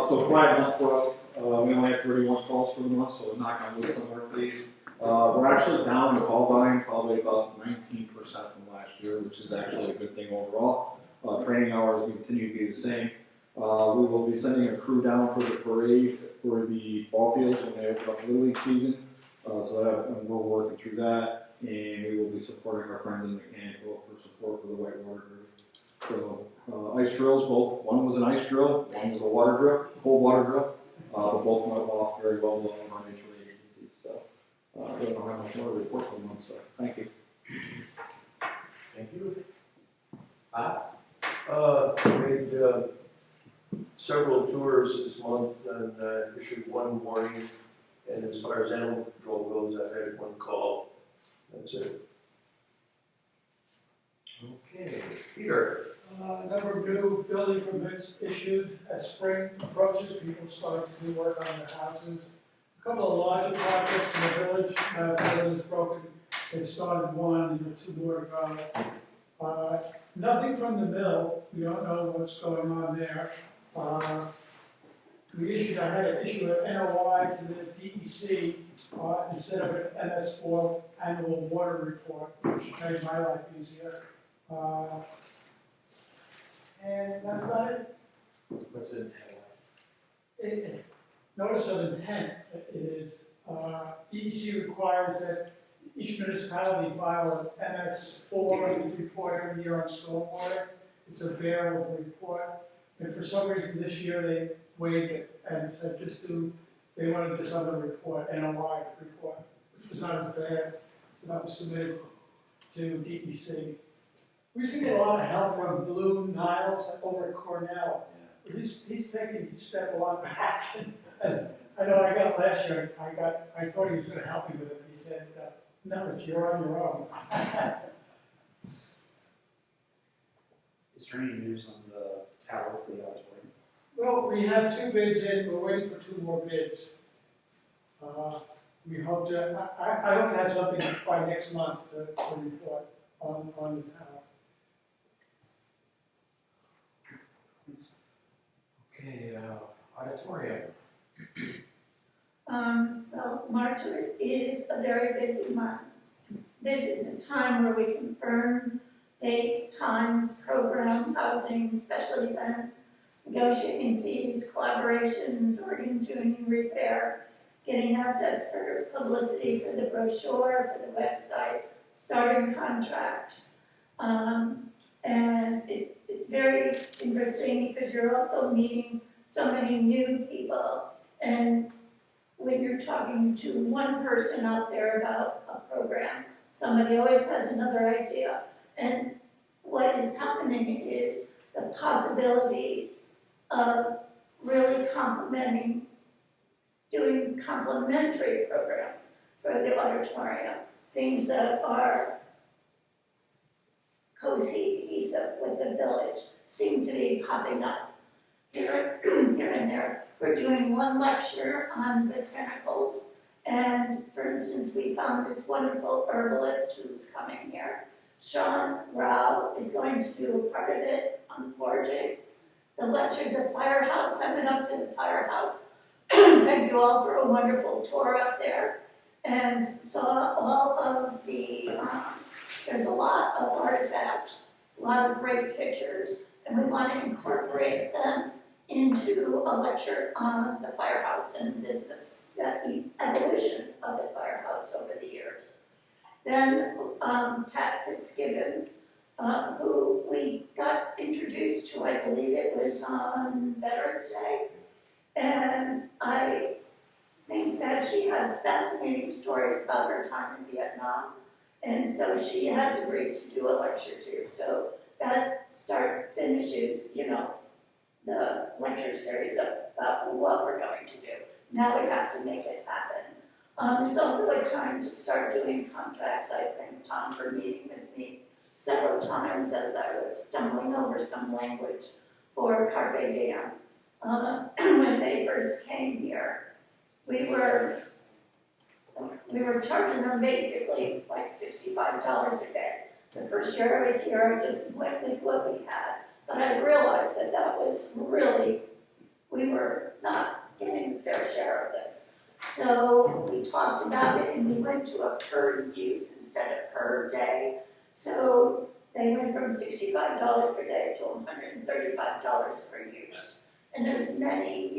so quiet month for us, we only had 31 calls for the month, so knock on wood somewhere, please. We're actually down in call volume, probably about 19% from last year, which is actually a good thing overall. Training hours continue to be the same. We will be sending a crew down for the parade for the ball fields when they open up Little League season. And we're working through that, and we will be supporting our friends in the mechanical for support for the whitewater group. So, ice drills, both, one was an ice drill, one was a water drill, cold water drill. But both went off very well with our mutual aid agencies, so, I don't know how much more to report from them, so, thank you. Thank you. Made several tours this month and issued one warning. And as far as animal control goes, I had one call. That's it. Okay, Peter. A number of new building permits issued as spring approaches, people starting to do work on their houses. A couple of larger projects in the village, buildings broken, they've started one, and there are 2 more to go. Nothing from the mill, we don't know what's going on there. I had to issue an NOI to the DEC, instead of an MS4 annual water report, which made my life easier. And that's about it. What's in Notice of intent is, DEC requires that each municipality file an MS4 report every year on stormwater. It's a variable report, and for some reason this year they waived it and said they wanted this other report, NOI report, which was not as bad, so that was submitted to DEC. We used to get a lot of help from Blue Niles over at Cornell. He's taking a step a lot back. And I know I got last year, I thought he was gonna help me with it. He said, no, you're on your own. Is there any news on the tower for the auditorium? Well, we have 2 bids in, we're waiting for 2 more bids. We hope to, I hope to have something by next month to report on the tower. Okay, auditorium. Well, March is a very busy month. This is a time where we confirm dates, times, program, housing, special events, negotiating fees, collaborations, organ tuning, repair, getting assets for publicity for the brochure, for the website, starting contracts. And it's very interesting because you're also meeting so many new people. And when you're talking to one person out there about a program, somebody always has another idea. And what is happening is the possibilities of really doing complementary programs for the auditorium, things that are cohesive with the village seem to be popping up here and there. We're doing one lecture on botanicals, and for instance, we found this wonderful herbalist who's coming here. Sean Rao is going to do a part of it on foraging. The lecture, the firehouse, I went up to the firehouse. Thank you all for a wonderful tour up there, and saw all of the, there's a lot of artifacts, a lot of great pictures, and we want to incorporate them into a lecture on the firehouse and the evolution of the firehouse over the years. Then Pat Fitzgibbons, who we got introduced to, I believe it was on Veterans Day, and I think that she has fascinating stories about her time in Vietnam, and so she has agreed to do a lecture too. So that finishes, the lecture series about what we're going to do. Now we have to make it happen. It's also a time to start doing contracts. I thank Tom for meeting with me several times as I was stumbling over some language for Carpe Diem. When they first came here, we were charging them basically like $65 a day. The first year I was here, I just went with what we had. But I realized that was really, we were not getting a fair share of this. So we talked about it and we went to a per use instead of per day. So they went from $65 per day to $135 per use. And there's many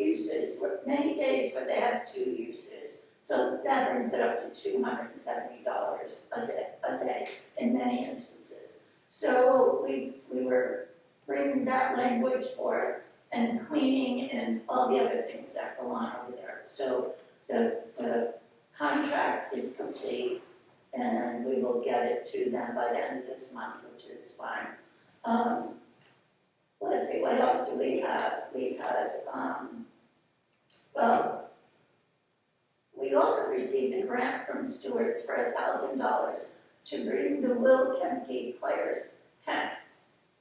many days where they have 2 uses. So that brings it up to $270 a day in many instances. So we were bringing that language forth, and cleaning and all the other things that go on over there. So the contract is complete, and we will get it to them by the end of this month, which is fine. Let's see, what else do we have? We had, well, we also received a grant from Stewart's for $1,000 to bring the Will Kemke players,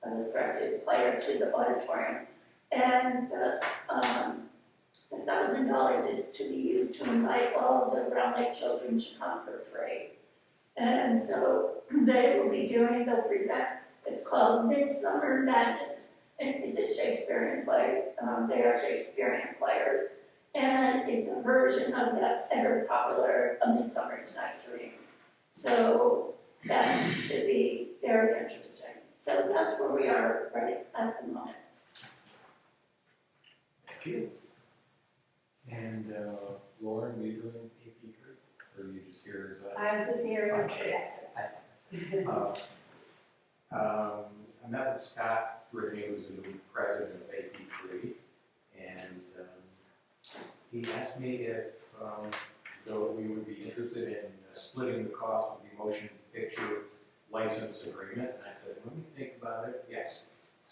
directed players to the auditorium. And the $1,000 is to be used to invite all of the Round Lake children to come for free. And so they will be they'll present, it's called Midsummer Madness. And it's a Shakespearean play. They are Shakespearean players. And it's a version of that ever popular A Midsummer's Night's Dream. So that should be very interesting. So that's where we are right at the moment. Thank you. And Lauren, were you doing AP3? Or are you just here as a? I'm just here as Okay. I met with Scott Brittany, who's the new president of AP3, and he asked me if though we would be interested in splitting the cost of the motion picture license agreement, and I said, let me think about it. Yes.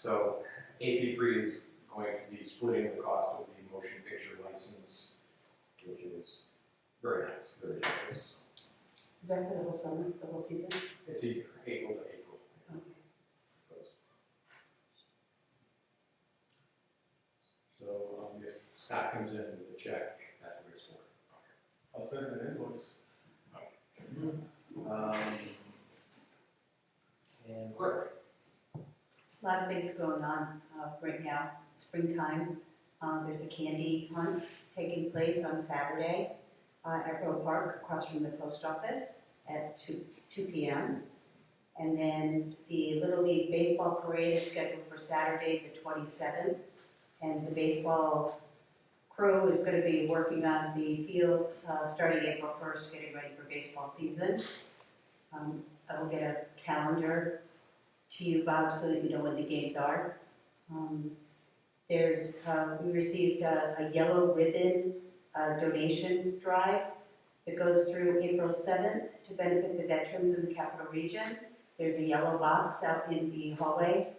So AP3 is going to be splitting the cost of the motion picture license, which is very nice, very nice. Is that for the whole summer, the whole season? It's a year, April to April. So if Scott comes in with a check, that's what it's for. I'll send an invoice. And clerk. There's a lot of things going on right now. Springtime, there's a candy hunt taking place on Saturday at Roe Park, across from the post office at 2 p.m. And then the Little League Baseball Parade is scheduled for Saturday, the 27th. And the baseball crew is going to be working on the fields starting April 1st, getting ready for baseball season. I will get a calendar to you, Bob, so that you know when the games are. We received a yellow ribbon donation drive that goes through April 7th to benefit the veterans in the Capital Region. There's a yellow box out in the hallway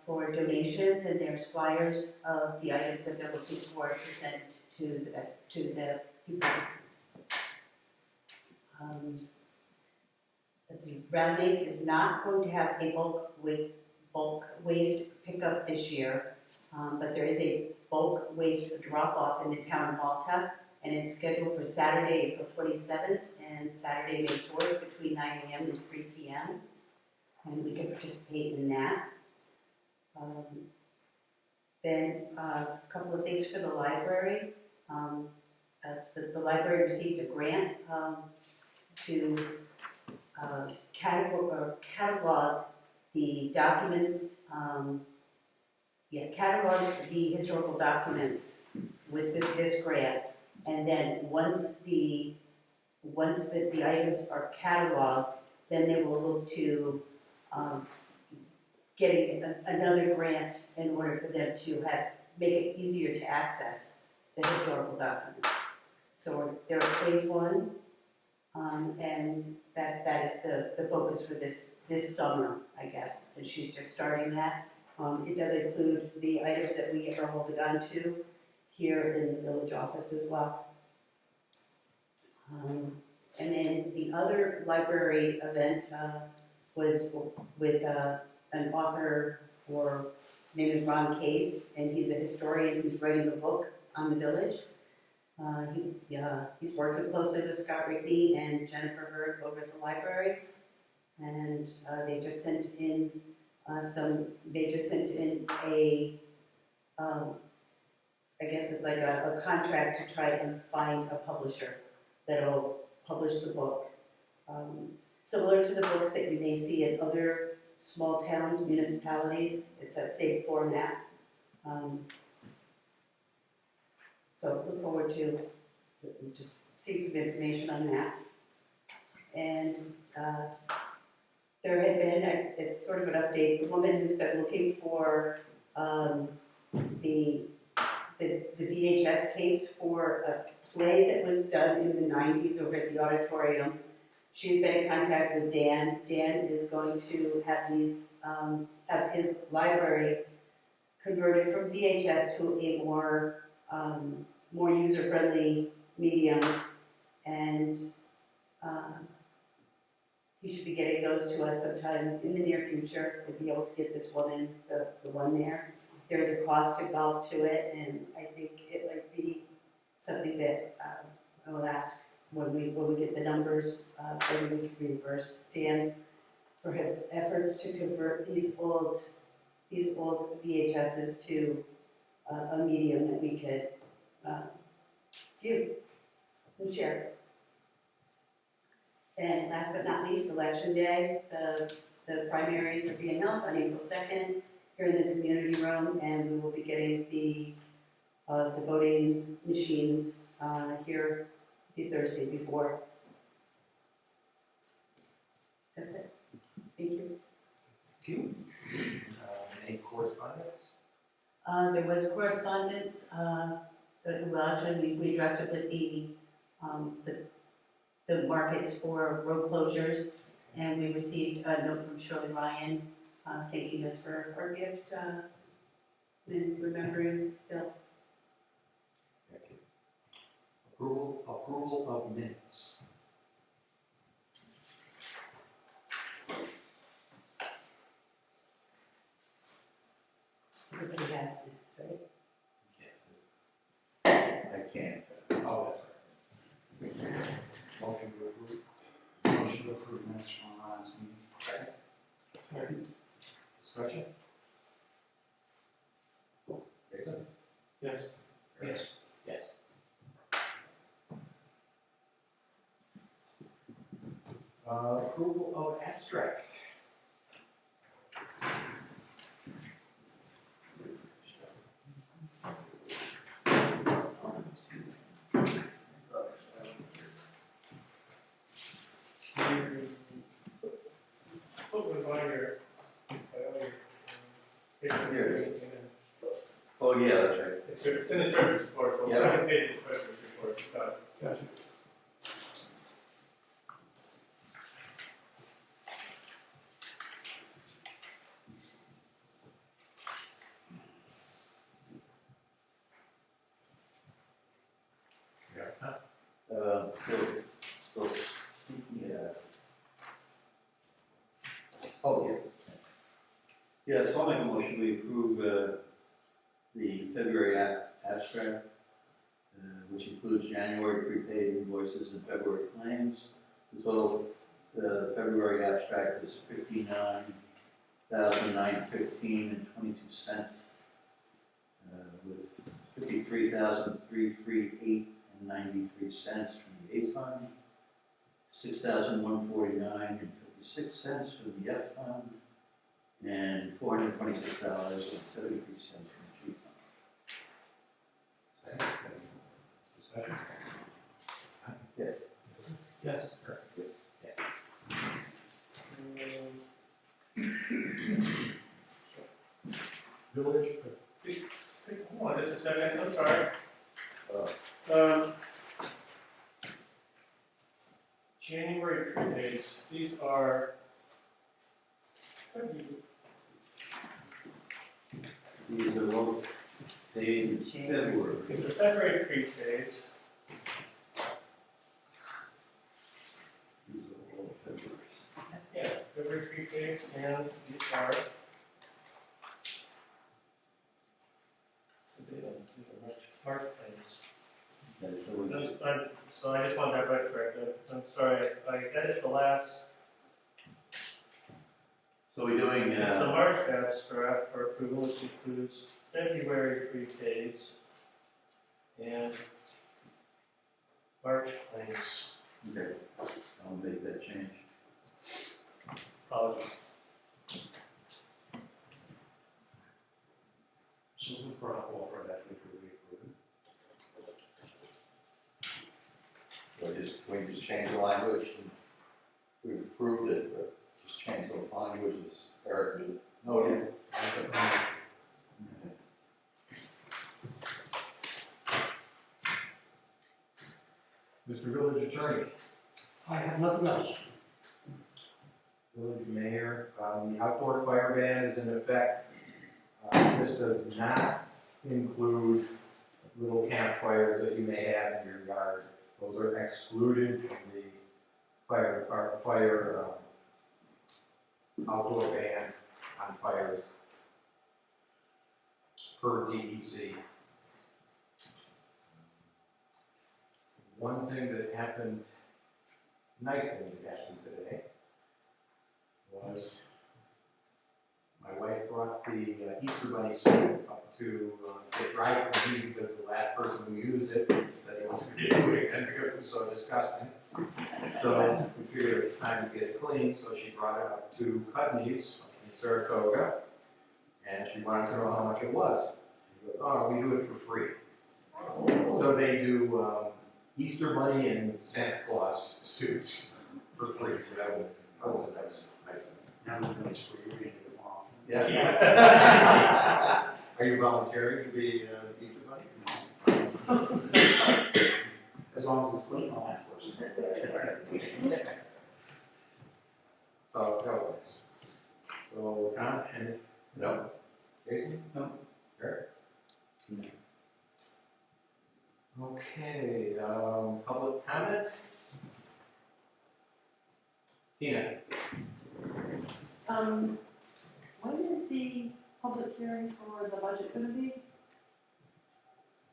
for donations, and there's flyers of the items that they're looking for to send to the people. Let's see, Round Lake is not going to have a bulk waste pickup this year, but there is a bulk waste drop-off in the town of Malta, and it's scheduled for Saturday, April 27th, and Saturday, May 4th, between 9 a.m. and 3 p.m., and we can participate in that. Then a couple of things for the library. The library received a grant to catalog the documents, catalog the historical documents with this grant. And then once the items are cataloged, then they will look to getting another grant in order for them to make it easier to access the historical documents. So they're at phase 1, and that is the focus for this summer, I guess, and she's just starting that. It does include the items that we are holding on to here in the village office as well. And then the other library event was with an author, his name is Ron Case, and he's a historian who's writing a book on the village. He's working closely with Scott Rigby and Jennifer Hurd over at the library, and they just sent in I guess it's like a contract to try and find a publisher that'll publish the book. Similar to the books that you may see in other small towns, municipalities, it's that same format. So look forward to just seeing some information on that. And there had been, it's sort of an update, the woman who's been looking for the VHS tapes for a play that was done in the 90s over at the auditorium. She's been in contact with Dan. Dan is going to have have his library converted from VHS to a more user-friendly medium, and he should be getting those to us sometime in the near future. We'll be able to get this woman the one there. There's a cost involved to it, and I think it might be something that I will ask when we get the numbers, whether we can reimburse Dan for his efforts to convert these old VHSs to a medium that we could view and share. And last but not least, Election Day. The primaries are being held on April 2nd here in the community room, and we will be getting the voting machines here the Thursday before. That's it. Thank you. Thank you. Any correspondence? There was correspondence, well, actually, we addressed it with the markets for road closures, and we received a note from Shirley Ryan thanking us for our gift in remembering Bill. Thank you. Approval of minutes. Everybody has minutes, right? Yes. I can't. Oh, that's right. Motion to approve. Motion to approve minutes from last meeting. Second. Discussion? Jason? Yes. Yes. Yes. Approval of abstract. What was on your, Here it is. Oh, yeah, that's right. it's in the treasurer's report, so Yeah. second page of the treasurer's report, got it. Gotcha. Still speaking, oh, yeah. Yeah, so I'll make a motion, we approve, the February abstract, which includes January prepaid invoices and February claims. The total, February abstract is $59,915.22, with $53,338.93 from the A fund, $6,149.56 from the F fund, and $426.73 from the G fund. Discussion? Yes. Yes. Village. Hold on just a second, I'm sorry. January prepays, these are. These are all paid in February. The February prepays, These are all February. yeah, February prepays, and these are. So they are March claims. Okay, so we So I just want that right corrected. I'm sorry, I edited the last. So we're doing, It's a March abstract for approval, which includes February prepays and March claims. okay, I'll make that change. Apologies. So look for a call for that if we approve. We just changed the language, and we've approved it, but just change the language as Eric noted. Mr. Village Attorney. I have nothing else. Village Mayor, the outdoor fire ban is in effect. This does not include little campfires that you may have in your yard. Those are excluded from the fire outdoor ban on fires per DEC. One thing that happened, nice thing that happened today, was my wife brought the Easter Bunny suit up to get dried for me because the last person who used it said he wasn't going to do it again because it was so disgusting. So we figured it was time to get it clean, so she brought it up to Cudney's in Saratoga, and she wanted to know how much it was. She goes, oh, we do it for free. So they do Easter Bunny and Santa Claus suits for free, so that was a nice thing. Now we're going to screw you into the law. Yes. Are you volunteering to be the Easter Bunny? As long as it's clean, I'll ask questions. So that was nice. So Tom and No. Jason? No. Eric? Okay, public comment? Tina? When is the public hearing for the budget gonna be?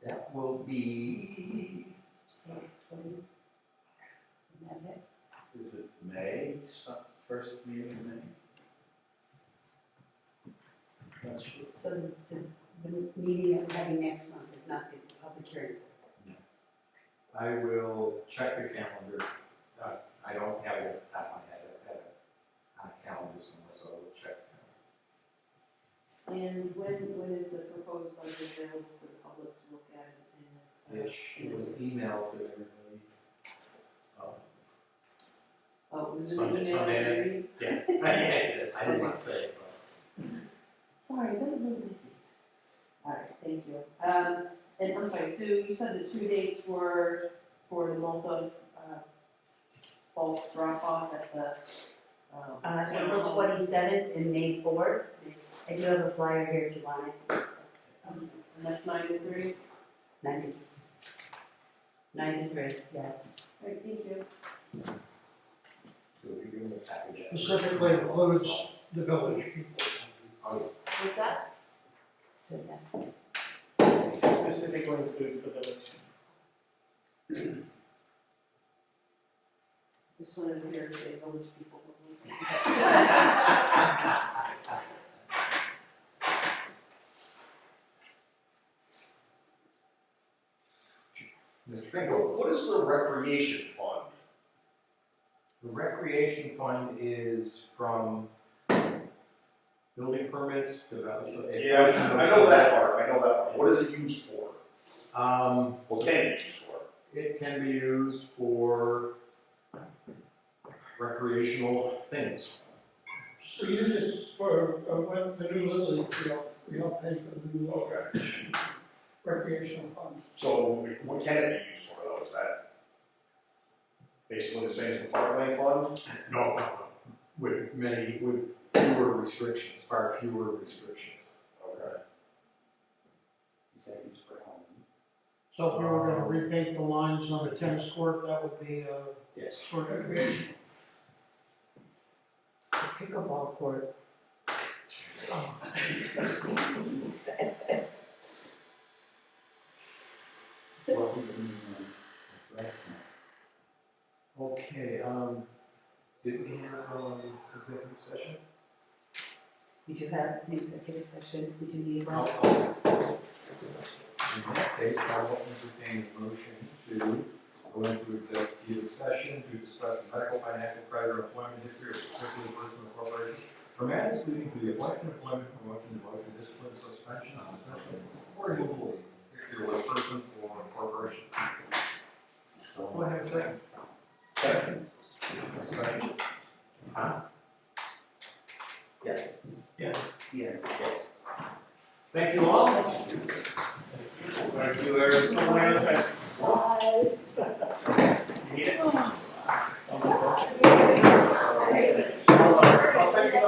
That will be, Say 20. Isn't that it? Is it May, first meeting in May? Not sure. So the meeting that we're having next month is not the public hearing. I will check the calendar. I don't have it on my head, I have it on a calendar somewhere, so I will check. And when is the proposed budget available for the public to look at it? It was emailed to everybody. Oh, was it an Sunday email? night. already? Yeah, I didn't want to say it, but. Sorry, I've been a little busy. All right, thank you. And I'm sorry, Sue, you said the 2 dates were for the Malta, bulk drop-off at the, April 27th and May 4th. I do have a flyer here if you want it. and that's 9 to 3? 9 to 3, yes. All right, thank you. So if you give me a package. Specifically includes the village people. What's that? So that. It specifically includes the village. Just wanted to hear you say village people. Mr. Finkel, What is the recreation fund? the recreation fund is from building permits, development. Yeah, I know that part, What is it used for? What can it be used for? It can be used for recreational things. We use it for, when the new Little League, we don't pay for the new Okay, recreational funds. so what can it be used for though, is that basically the same as the park lane fund? No. With fewer restrictions, far fewer restrictions. Okay. Is that used for home? So if we were gonna repaint the lines on the tennis court, that would be, Yes. for recreation. Pickleball court. Okay, did we have, executive session? We do have an executive session, we do need one. In that case, I will entertain a motion to go into executive session to discuss the medical, financial, credit, or employment history of a particular person or corporation, for matters leading to the appointment, employment, promotion, demotion, discipline, suspension, dismissal, or removal of a particular person or corporation. Go ahead, second. Second. Second. Huh? Yes. Yes. Yes. Thank you all. Thank you, Eric. Bye. Need it? Okay. I'll send you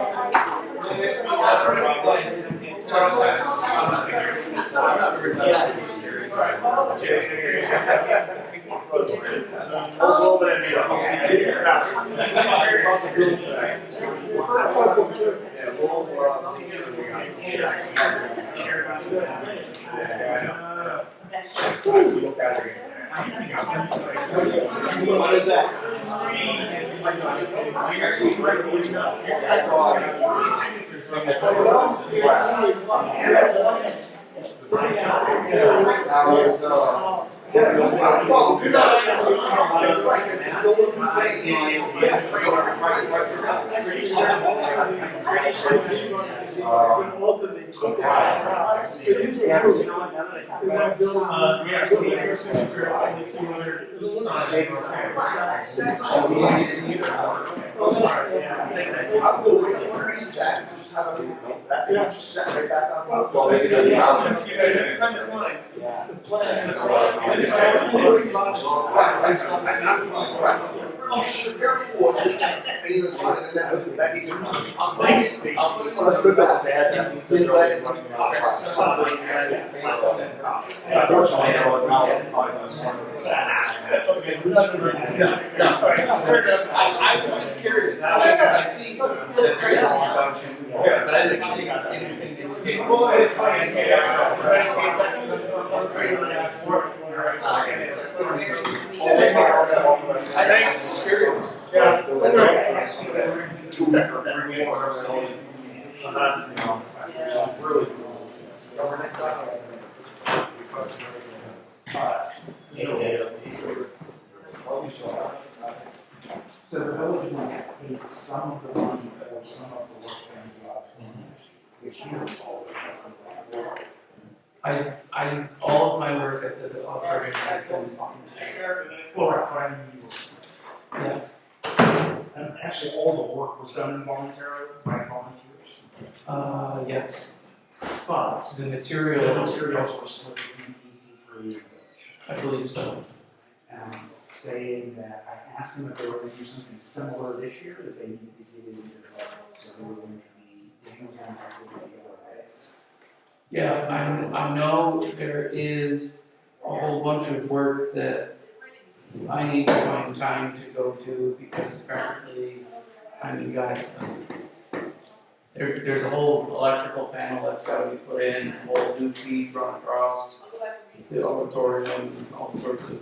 What is that? anytime you're flying. Oh, sure. That needs to Let's put that bad. That means it's really much more. Unfortunately, I don't know. I was just curious, I see that there is a reduction, but I didn't see anything that's scalable. Well, it's fine. I was just curious. Yeah. That's all. Two different really So the village will get paid some of the money for some of the work done throughout, which you All of my work at the operation has been well, right, but I mean, yes. and actually, all the work was done involuntarily by volunteers. Yes, But the the material, materials were split between VB3 and village. I believe so. Saying that I asked them if they were going to do something similar this year, that they needed to get it into their budget, so they were going to be, they were going to have to do the other bits. Yeah, I know there is a whole bunch of work that I need to find time to go to because apparently I'm the guy that does it. There's a whole electrical panel that's got to be put in, a whole new feed run across the auditorium, and all sorts of.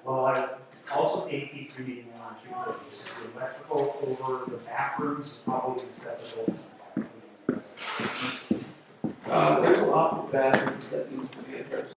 Well, I also paid VB3 meeting on 2 days. The electrical over the bathrooms is probably acceptable. There's a lot of bathrooms that needs to be addressed.